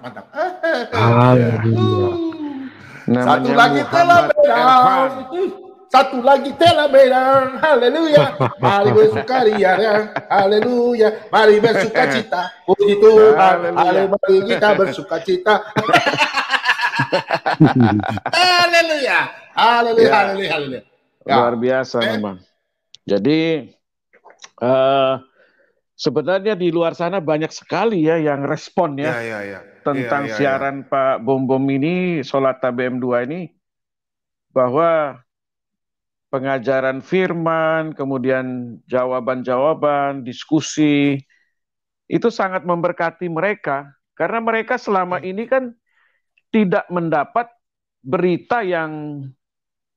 Namanya Satu lagi telah Muhammad Ervan. benar. Satu lagi telah benar. Haleluya. Mari bersukaria. Haleluya. Mari bersukacita. Puji Tuhan. Haleluya. Mari kita bersukacita. Haleluya. Haleluya. Ya. Haleluya. Ya. Luar biasa memang. Jadi sebenarnya di luar sana banyak sekali ya yang respon ya, tentang siaran Pak Bombom ini, Sholat TBM 2 ini, bahwa pengajaran firman, kemudian jawaban-jawaban, diskusi, itu sangat memberkati mereka, karena mereka selama ini kan tidak mendapat berita yang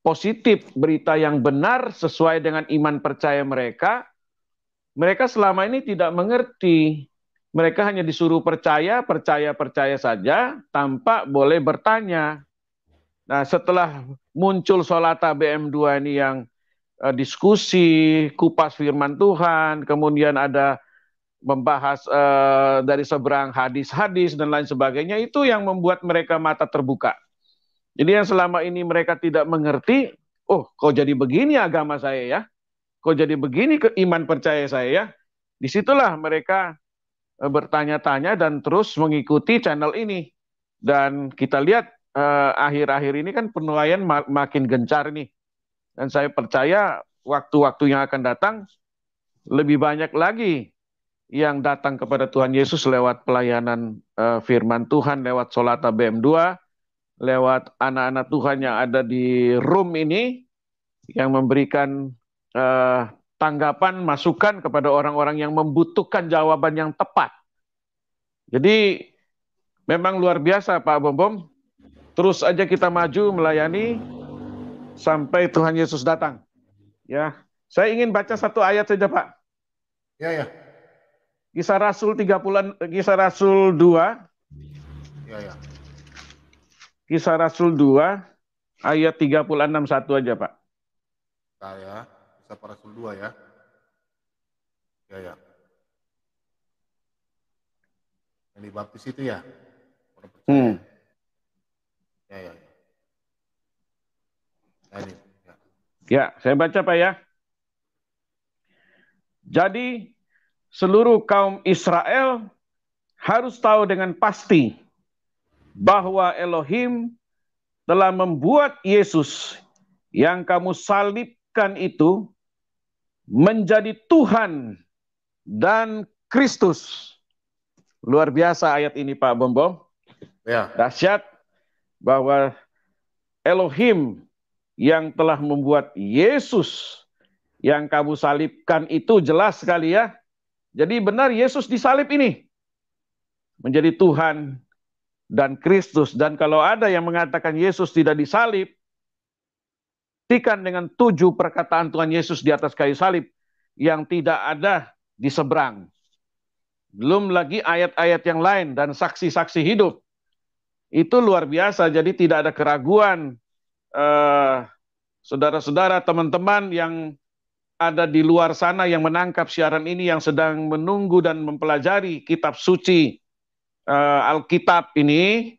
positif, berita yang benar sesuai dengan iman percaya mereka. Mereka selama ini tidak mengerti. Mereka hanya disuruh percaya saja, tanpa boleh bertanya. Nah, setelah muncul Sholat TBM 2 ini yang diskusi, kupas firman Tuhan, kemudian ada membahas dari seberang hadis-hadis dan lain sebagainya, itu yang membuat mereka mata terbuka. Jadi yang selama ini mereka tidak mengerti, oh kok jadi begini agama saya ya, kok jadi begini iman percaya saya ya. Disitulah mereka bertanya-tanya dan terus mengikuti channel ini. Dan kita lihat akhir-akhir ini kan penilaian makin gencar nih. Dan saya percaya waktu-waktu yang akan datang lebih banyak lagi yang datang kepada Tuhan Yesus lewat pelayanan firman Tuhan, lewat Sholat TBM 2, lewat anak-anak Tuhan yang ada di room ini, yang memberikan tanggapan, masukan kepada orang-orang yang membutuhkan jawaban yang tepat. Jadi memang luar biasa Pak Bombom. Terus aja kita maju melayani sampai Tuhan Yesus datang. Ya, saya ingin baca satu ayat saja Pak. Ya. Kisah Rasul 2. Ya. Kisah Rasul 2 ayat 36 satu aja Pak. Saya Kisah Rasul 2 ya. Ya. Yang dibaptis itu ya. Orang percaya. Ya. Nah, ini. Ya, saya baca Pak ya. Jadi seluruh kaum Israel harus tahu dengan pasti bahwa Elohim telah membuat Yesus yang kamu salibkan itu menjadi Tuhan dan Kristus. Luar biasa ayat ini Pak Bombom. Ya. Dahsyat bahwa Elohim yang telah membuat Yesus yang kamu salibkan itu, jelas sekali ya. Jadi benar Yesus disalib ini menjadi Tuhan dan Kristus. Dan kalau ada yang mengatakan Yesus tidak disalib, dibuktikan dengan 7 perkataan Tuhan Yesus di atas kayu salib yang tidak ada di seberang. Belum lagi ayat-ayat yang lain dan saksi-saksi hidup. Itu luar biasa, jadi tidak ada keraguan. Saudara-saudara, teman-teman yang ada di luar sana yang menangkap siaran ini, yang sedang menunggu dan mempelajari kitab suci Alkitab ini,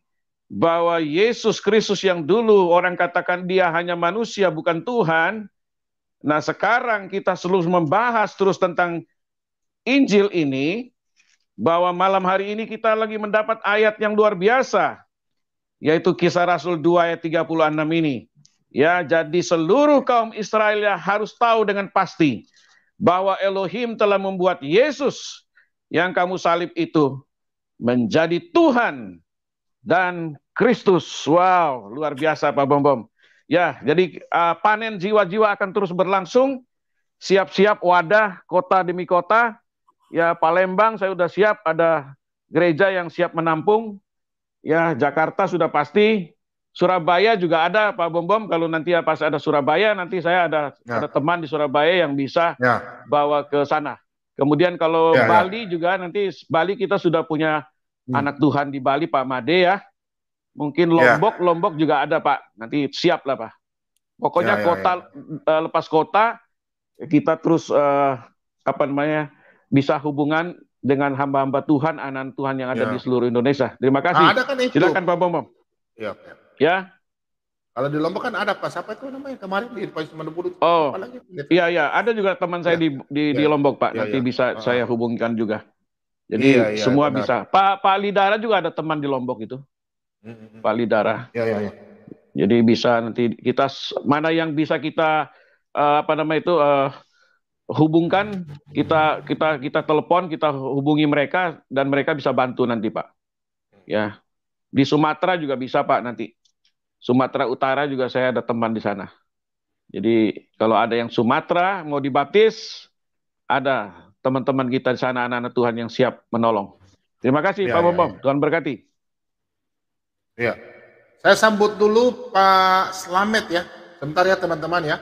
bahwa Yesus Kristus yang dulu orang katakan dia hanya manusia bukan Tuhan. Nah sekarang kita selalu membahas terus tentang Injil ini, bahwa malam hari ini kita lagi mendapat ayat yang luar biasa, yaitu Kisah Rasul 2 ayat 36 ini. Ya, jadi seluruh kaum Israel harus tahu dengan pasti bahwa Elohim telah membuat Yesus yang kamu salib itu menjadi Tuhan dan Kristus. Wow, luar biasa Pak Bom. Ya, jadi panen jiwa-jiwa akan terus berlangsung. Siap-siap wadah kota demi kota. Ya, Palembang saya sudah siap, ada gereja yang siap menampung. Ya, Jakarta sudah pasti. Surabaya juga ada Pak Bom. Kalau nanti pas ada Surabaya, nanti saya ada teman di Surabaya yang bisa bawa ke sana. Kemudian kalau Bali juga, nanti Bali kita sudah punya anak Tuhan di Bali, Pak Made ya. Mungkin Lombok juga ada Pak. Nanti siap lah Pak. Pokoknya lepas kota kita terus bisa hubungan dengan hamba-hamba Tuhan, anak Tuhan yang ada di seluruh Indonesia. Terima kasih. Ada kan itu. Silakan Pak Bom. Iya. Ya. Kalau di Lombok kan ada Pak, siapa itu namanya kemarin di Info Mandepuru. Oh, iya, ada juga teman saya di Lombok Pak. Nanti bisa saya hubungkan juga. Jadi semua bisa. Pak Lidara juga ada teman di Lombok itu. Pak Lidara. Iya. Jadi bisa nanti kita mana yang bisa kita hubungkan, kita telepon, kita hubungi mereka dan mereka bisa bantu nanti Pak. Ya. Di Sumatera juga bisa Pak nanti. Sumatera Utara juga saya ada teman di sana. Jadi kalau ada yang Sumatera mau dibaptis, ada teman-teman kita di sana, anak-anak Tuhan yang siap menolong. Terima kasih Pak Bom. Tuhan berkati. Iya. Saya sambut dulu Pak Slamet ya. Sebentar ya teman-teman ya.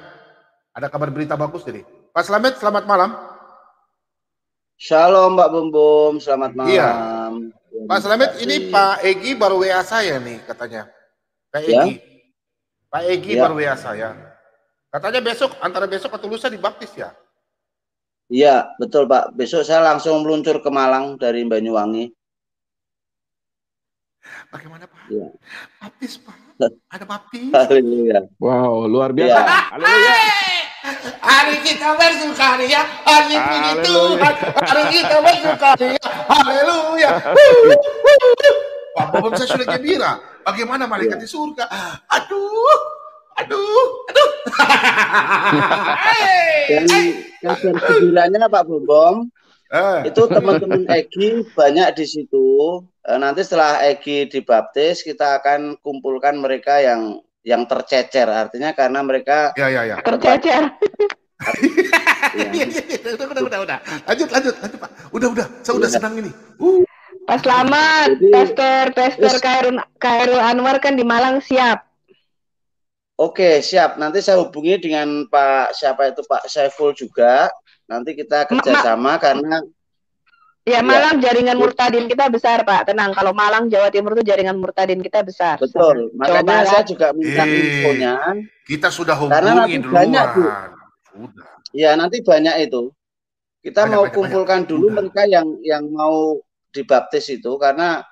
Ada kabar berita bagus jadi. Pak Slamet, selamat malam. Shalom Mbak Bom, selamat malam. Iya. Pak Slamet, ini Pak Egi baru WA saya nih katanya. Pak Egi. Pak Egi baru WA saya. Katanya besok, antara besok atau lusa dibaptis ya? Iya, betul Pak. Besok saya langsung meluncur ke Malang dari Banyuwangi. Bagaimana Pak? Ya. Baptis Pak. Ada baptis. Haleluya. Wow, luar biasa. Haleluya. Hari kita bersukaria, hari puji Tuhan. Hari kita bersukaria, haleluya. Pak Bom, saya sudah gembira. Bagaimana malaikat di surga? Aduh. Dan kabar gembiranya Pak Bom, itu teman-teman Egi banyak di situ. Nanti setelah Egi dibaptis, kita akan kumpulkan mereka yang tercecer, artinya karena mereka tercecer. Udah. Lanjut Pak. Udah. Saya udah senang ini. Pak Selamat, Pastor Khairul Anwar kan di Malang siap. Oke, siap. Nanti saya hubungi dengan Pak Saiful juga. Nanti kita kerjasama karena Malang jaringan murtadin kita besar Pak. Tenang, kalau Malang Jawa Timur itu jaringan murtadin kita besar. Betul. Makanya saya juga minta infonya. Kita sudah hubungi duluan. Ya, nanti banyak itu. Kita mau kumpulkan dulu mereka yang mau dibaptis itu karena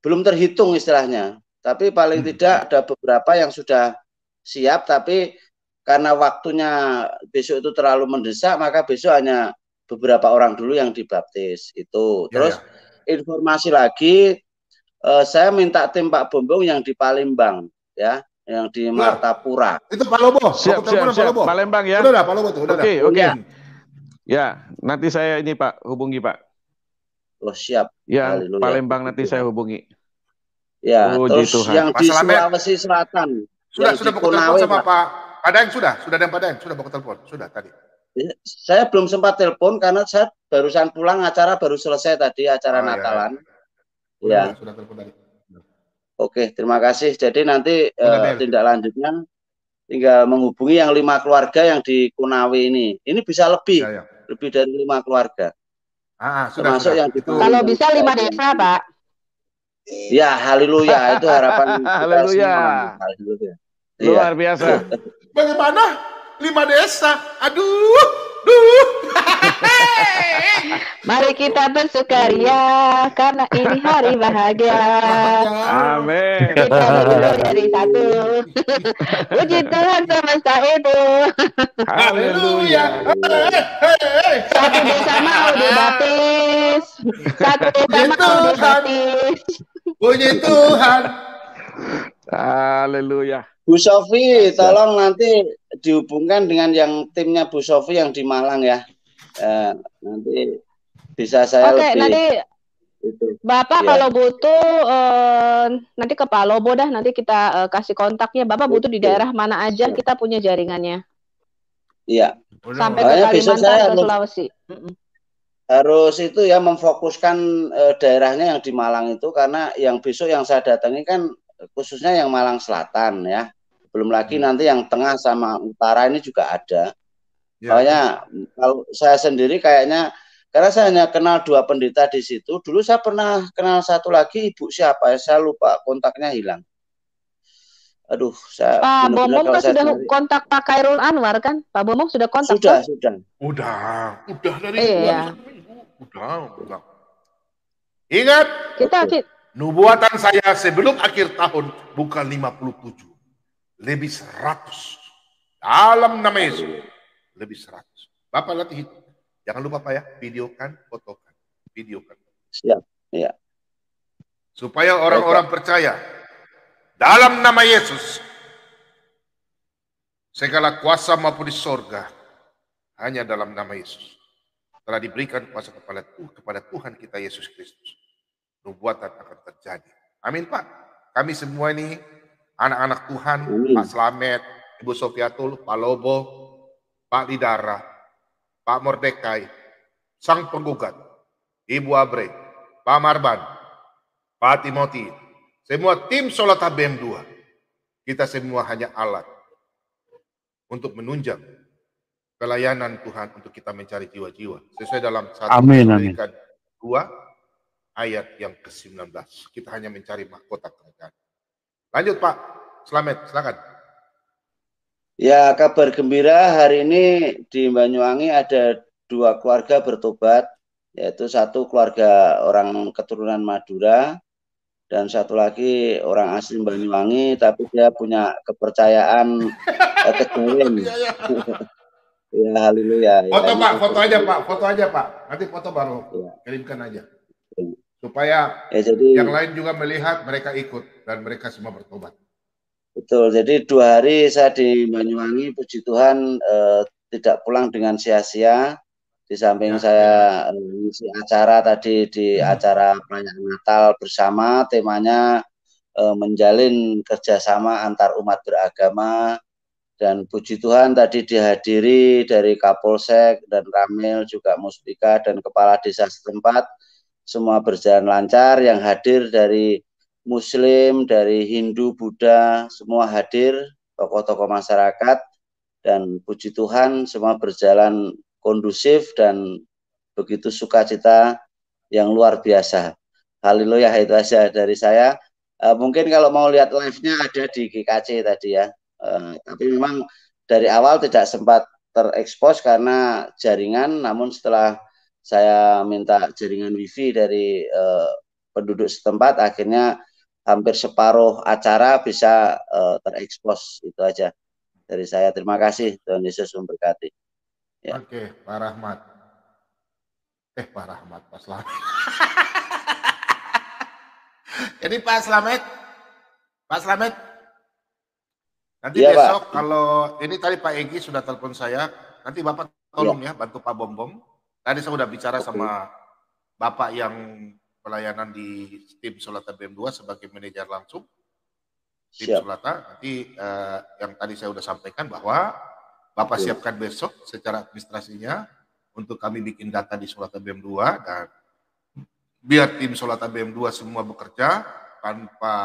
belum terhitung istilahnya. Tapi paling tidak ada beberapa yang sudah siap, tapi karena waktunya besok itu terlalu mendesak, maka besok hanya beberapa orang dulu yang dibaptis itu. Terus informasi lagi, saya minta tim Pak Bombong yang di Palembang ya, yang di Martapura. Itu Pak Lobo. Siap. Palembang ya. Udah Pak Lobo tuh. Oke. Ya, nanti saya ini Pak hubungi Pak. Oh siap. Ya, haleluya. Palembang nanti saya hubungi. Ya, terus yang di Sulawesi Selatan. Sudah buka telepon sama Pak Daeng sudah ada yang Pak Daeng sudah buka telepon sudah tadi. Saya belum sempat telepon karena saya barusan pulang, acara baru selesai tadi, acara Natalan. Ya. Sudah telepon tadi. Oke, terima kasih. Jadi nanti tindak lanjutnya tinggal menghubungi yang 5 keluarga yang di Konawe ini. Ini bisa lebih, lebih dari 5 keluarga. Termasuk yang di kalau bisa 5 desa, Pak. Ya, haleluya, itu harapan kita Haleluya. semua. Haleluya. Luar biasa. Bagaimana? 5 desa. Aduh. Mari kita bersukaria karena ini hari bahagia. Amin. Kita berkumpul jadi satu. Puji Tuhan semesta itu. Haleluya. Satu desa mau dibaptis. Satu desa mau dibaptis. Puji Tuhan. Haleluya. Bu Sofi, tolong nanti dihubungkan dengan yang timnya Bu Sofi yang di Malang ya. Nanti bisa saya Oke, lebih. nanti itu. Bapak kalau butuh nanti ke Pak Lobo dah, nanti kita kasih kontaknya. Bapak butuh di daerah mana aja, kita punya jaringannya. Iya. Sampai ke Kalimantan, ke Sulawesi. Harus itu ya memfokuskan daerahnya yang di Malang itu, karena yang besok yang saya datangi kan khususnya yang Malang Selatan ya. Belum lagi nanti yang tengah sama utara ini juga ada. Makanya kalau saya sendiri kayaknya, karena saya hanya kenal 2 pendeta di situ. Dulu saya pernah kenal satu lagi, ibu siapa ya, saya lupa, kontaknya hilang. Aduh, saya Pak Bomong kan sudah kontak Pak Khairul Anwar kan? Pak Bomong sudah kontak? Sudah. Udah dari udah. Ingat, nubuatan saya sebelum akhir tahun bukan 57, lebih 100. Dalam nama Yesus, lebih 100. Bapak latih itu. Jangan lupa Pak ya, videokan, fotokan. Siap, ya. Supaya orang-orang percaya, dalam nama Yesus, segala kuasa maupun di sorga, hanya dalam nama Yesus. Telah diberikan kuasa kepada Tuhan kita Yesus Kristus. Nubuatan akan terjadi. Amin Pak. Kami semua ini anak-anak Tuhan, Pak Slamet, Ibu Sofiatul, Pak Lobo, Pak Lidara, Pak Mordekai, Sang Penggugat, Ibu Abre, Pak Marban, Pak Timothy, semua tim Solat HBM 2. Kita semua hanya alat untuk menunjang pelayanan Tuhan untuk kita mencari jiwa-jiwa. Sesuai dalam 1 Tesalonika 2 ayat yang ke-19. Kita hanya mencari mahkota kerajaan. Lanjut Pak Slamet, silakan. Ya, kabar gembira hari ini di Banyuwangi ada 2 keluarga bertobat, yaitu 1 keluarga orang keturunan Madura dan 1 lagi orang asli Banyuwangi, tapi dia punya kepercayaan kejawen. Ya, haleluya. Foto Pak, foto aja Pak. Nanti foto baru kirimkan aja. Supaya yang lain juga melihat, mereka ikut dan mereka semua bertobat. Betul, jadi 2 hari saya di Banyuwangi, puji Tuhan tidak pulang dengan sia-sia. Di samping saya mengisi acara tadi di acara perayaan Natal bersama, temanya menjalin kerjasama antar umat beragama. Dan puji Tuhan tadi dihadiri dari Kapolsek dan Ramil, juga Muspika dan Kepala Desa setempat. Semua berjalan lancar, yang hadir dari Muslim, dari Hindu, Buddha, semua hadir, tokoh-tokoh masyarakat, dan puji Tuhan semua berjalan kondusif dan begitu sukacita yang luar biasa. Haleluya, itu aja dari saya. Mungkin kalau mau lihat live-nya ada di GKC tadi ya, tapi memang dari awal tidak sempat terekspos karena jaringan, namun setelah saya minta jaringan wifi dari penduduk setempat, akhirnya hampir separuh acara bisa terekspos. Itu aja dari saya. Terima kasih, Tuhan Yesus memberkati. Ya. Oke, Pak Rahmat. Pak Slamet. Jadi Pak Slamet, nanti ya, besok Pak. Kalau ini tadi Pak Egi sudah telepon saya, nanti Bapak tolong ya bantu Pak Bom. Tadi saya sudah bicara sama Bapak yang pelayanan di tim Solata BM2 sebagai manajer langsung tim Solata. Nanti yang tadi saya sudah sampaikan bahwa Bapak siapkan besok secara administrasinya untuk kami bikin data di Solata BM2, dan biar tim Solata BM2 semua bekerja tanpa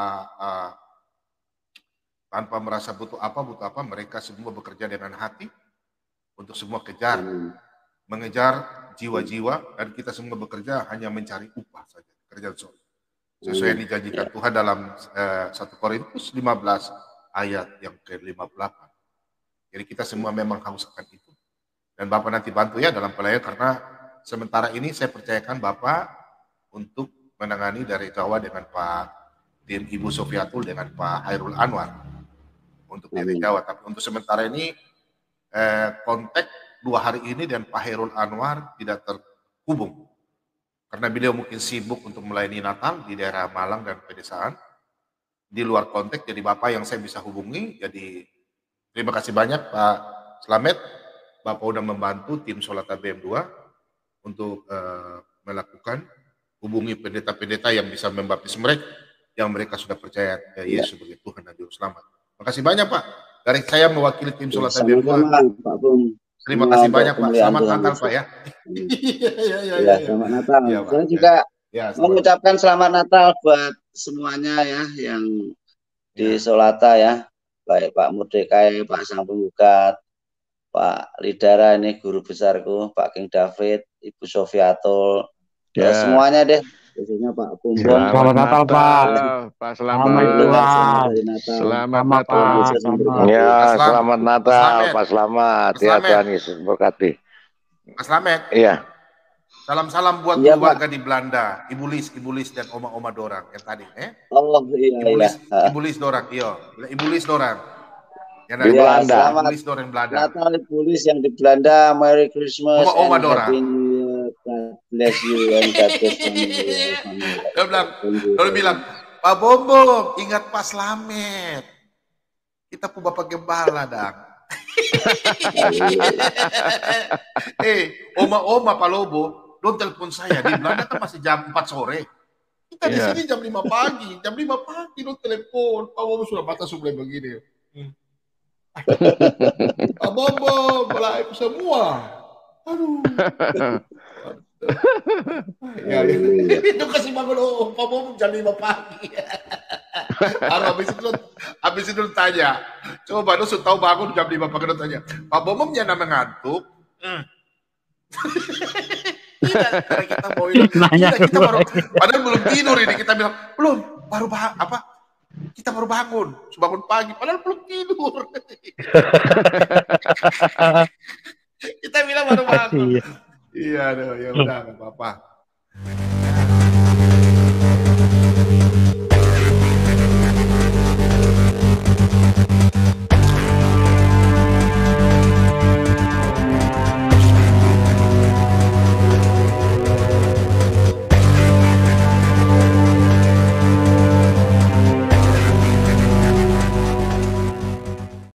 tanpa merasa butuh apa, mereka semua bekerja dengan hati untuk semua mengejar jiwa-jiwa, dan kita semua bekerja hanya mencari upah saja, kerjaan sorga. Sesuai yang dijanjikan Tuhan dalam 1 Korintus 15 ayat yang ke-58. Jadi kita semua memang haus akan itu. Dan Bapak nanti bantu ya dalam pelayanan, karena sementara ini saya percayakan Bapak untuk menangani dari Jawa dengan Pak tim Ibu Sofiatul dengan Pak Hairul Anwar untuk dari Jawa. Tapi untuk sementara ini kontak 2 hari ini dan Pak Hairul Anwar tidak terhubung karena beliau mungkin sibuk untuk melayani Natal di daerah Malang dan pedesaan di luar kontak. Jadi Bapak yang saya bisa hubungi. Jadi terima kasih banyak Pak Slamet, Bapak udah membantu tim Solata BM2 untuk melakukan hubungi pendeta-pendeta yang bisa membaptis mereka, yang mereka sudah percaya Yesus sebagai Tuhan dan Juru Selamat. Terima kasih banyak Pak. Dari saya mewakili tim Solata BM2. Terima kasih banyak Pak. Selamat Natal Pak ya. Selamat Natal. Saya juga mengucapkan selamat Natal buat semuanya ya yang di Solata ya. Baik Pak Murdekai, Pak Sang Penggugat, Pak Lidara ini guru besarku, Pak King David, Ibu Sofiatul, semuanya deh. Khususnya Pak Bumbong. Selamat Natal Pak. Pak selamat Natal. Selamat Natal. Ya, selamat Natal Pak Selamat. Ya Tuhan Yesus berkati. Mas Slamet. Iya. Salam-salam buat keluarga di Belanda, Ibu Lis dan Oma Dorang yang tadi, Oh iya. Ibu Lis Dorang, Ibu Lis Dorang. Yang di Belanda. Ibu Lis Dorang Belanda. Natal Ibu Lis yang di Belanda, Merry Christmas. Oma Dorang. God bless you and God bless you. Dia bilang, Pak Bombom, ingat Pak Slamet. Kita pun Bapak Gembala, Dang. Oma Pak Lobo, don't telepon saya. Di Belanda kan masih jam 4 sore. Kita di sini jam 5 pagi. Jam 5 pagi don't telepon. Pak Bobo sudah mata sudah begini. Pak Bobo, live semua. Aduh. Itu kasih bangun Pak Bobo jam 5 pagi. Habis itu tanya, coba lu tahu bangun jam 5 pagi tanya, Pak Bobo punya nama ngantuk? Tidak, kita mau kita baru, padahal belum tidur ini, kita bilang belum, kita baru bangun pagi, padahal belum tidur. Kita bilang baru bangun. Iya, ya udah nggak apa-apa.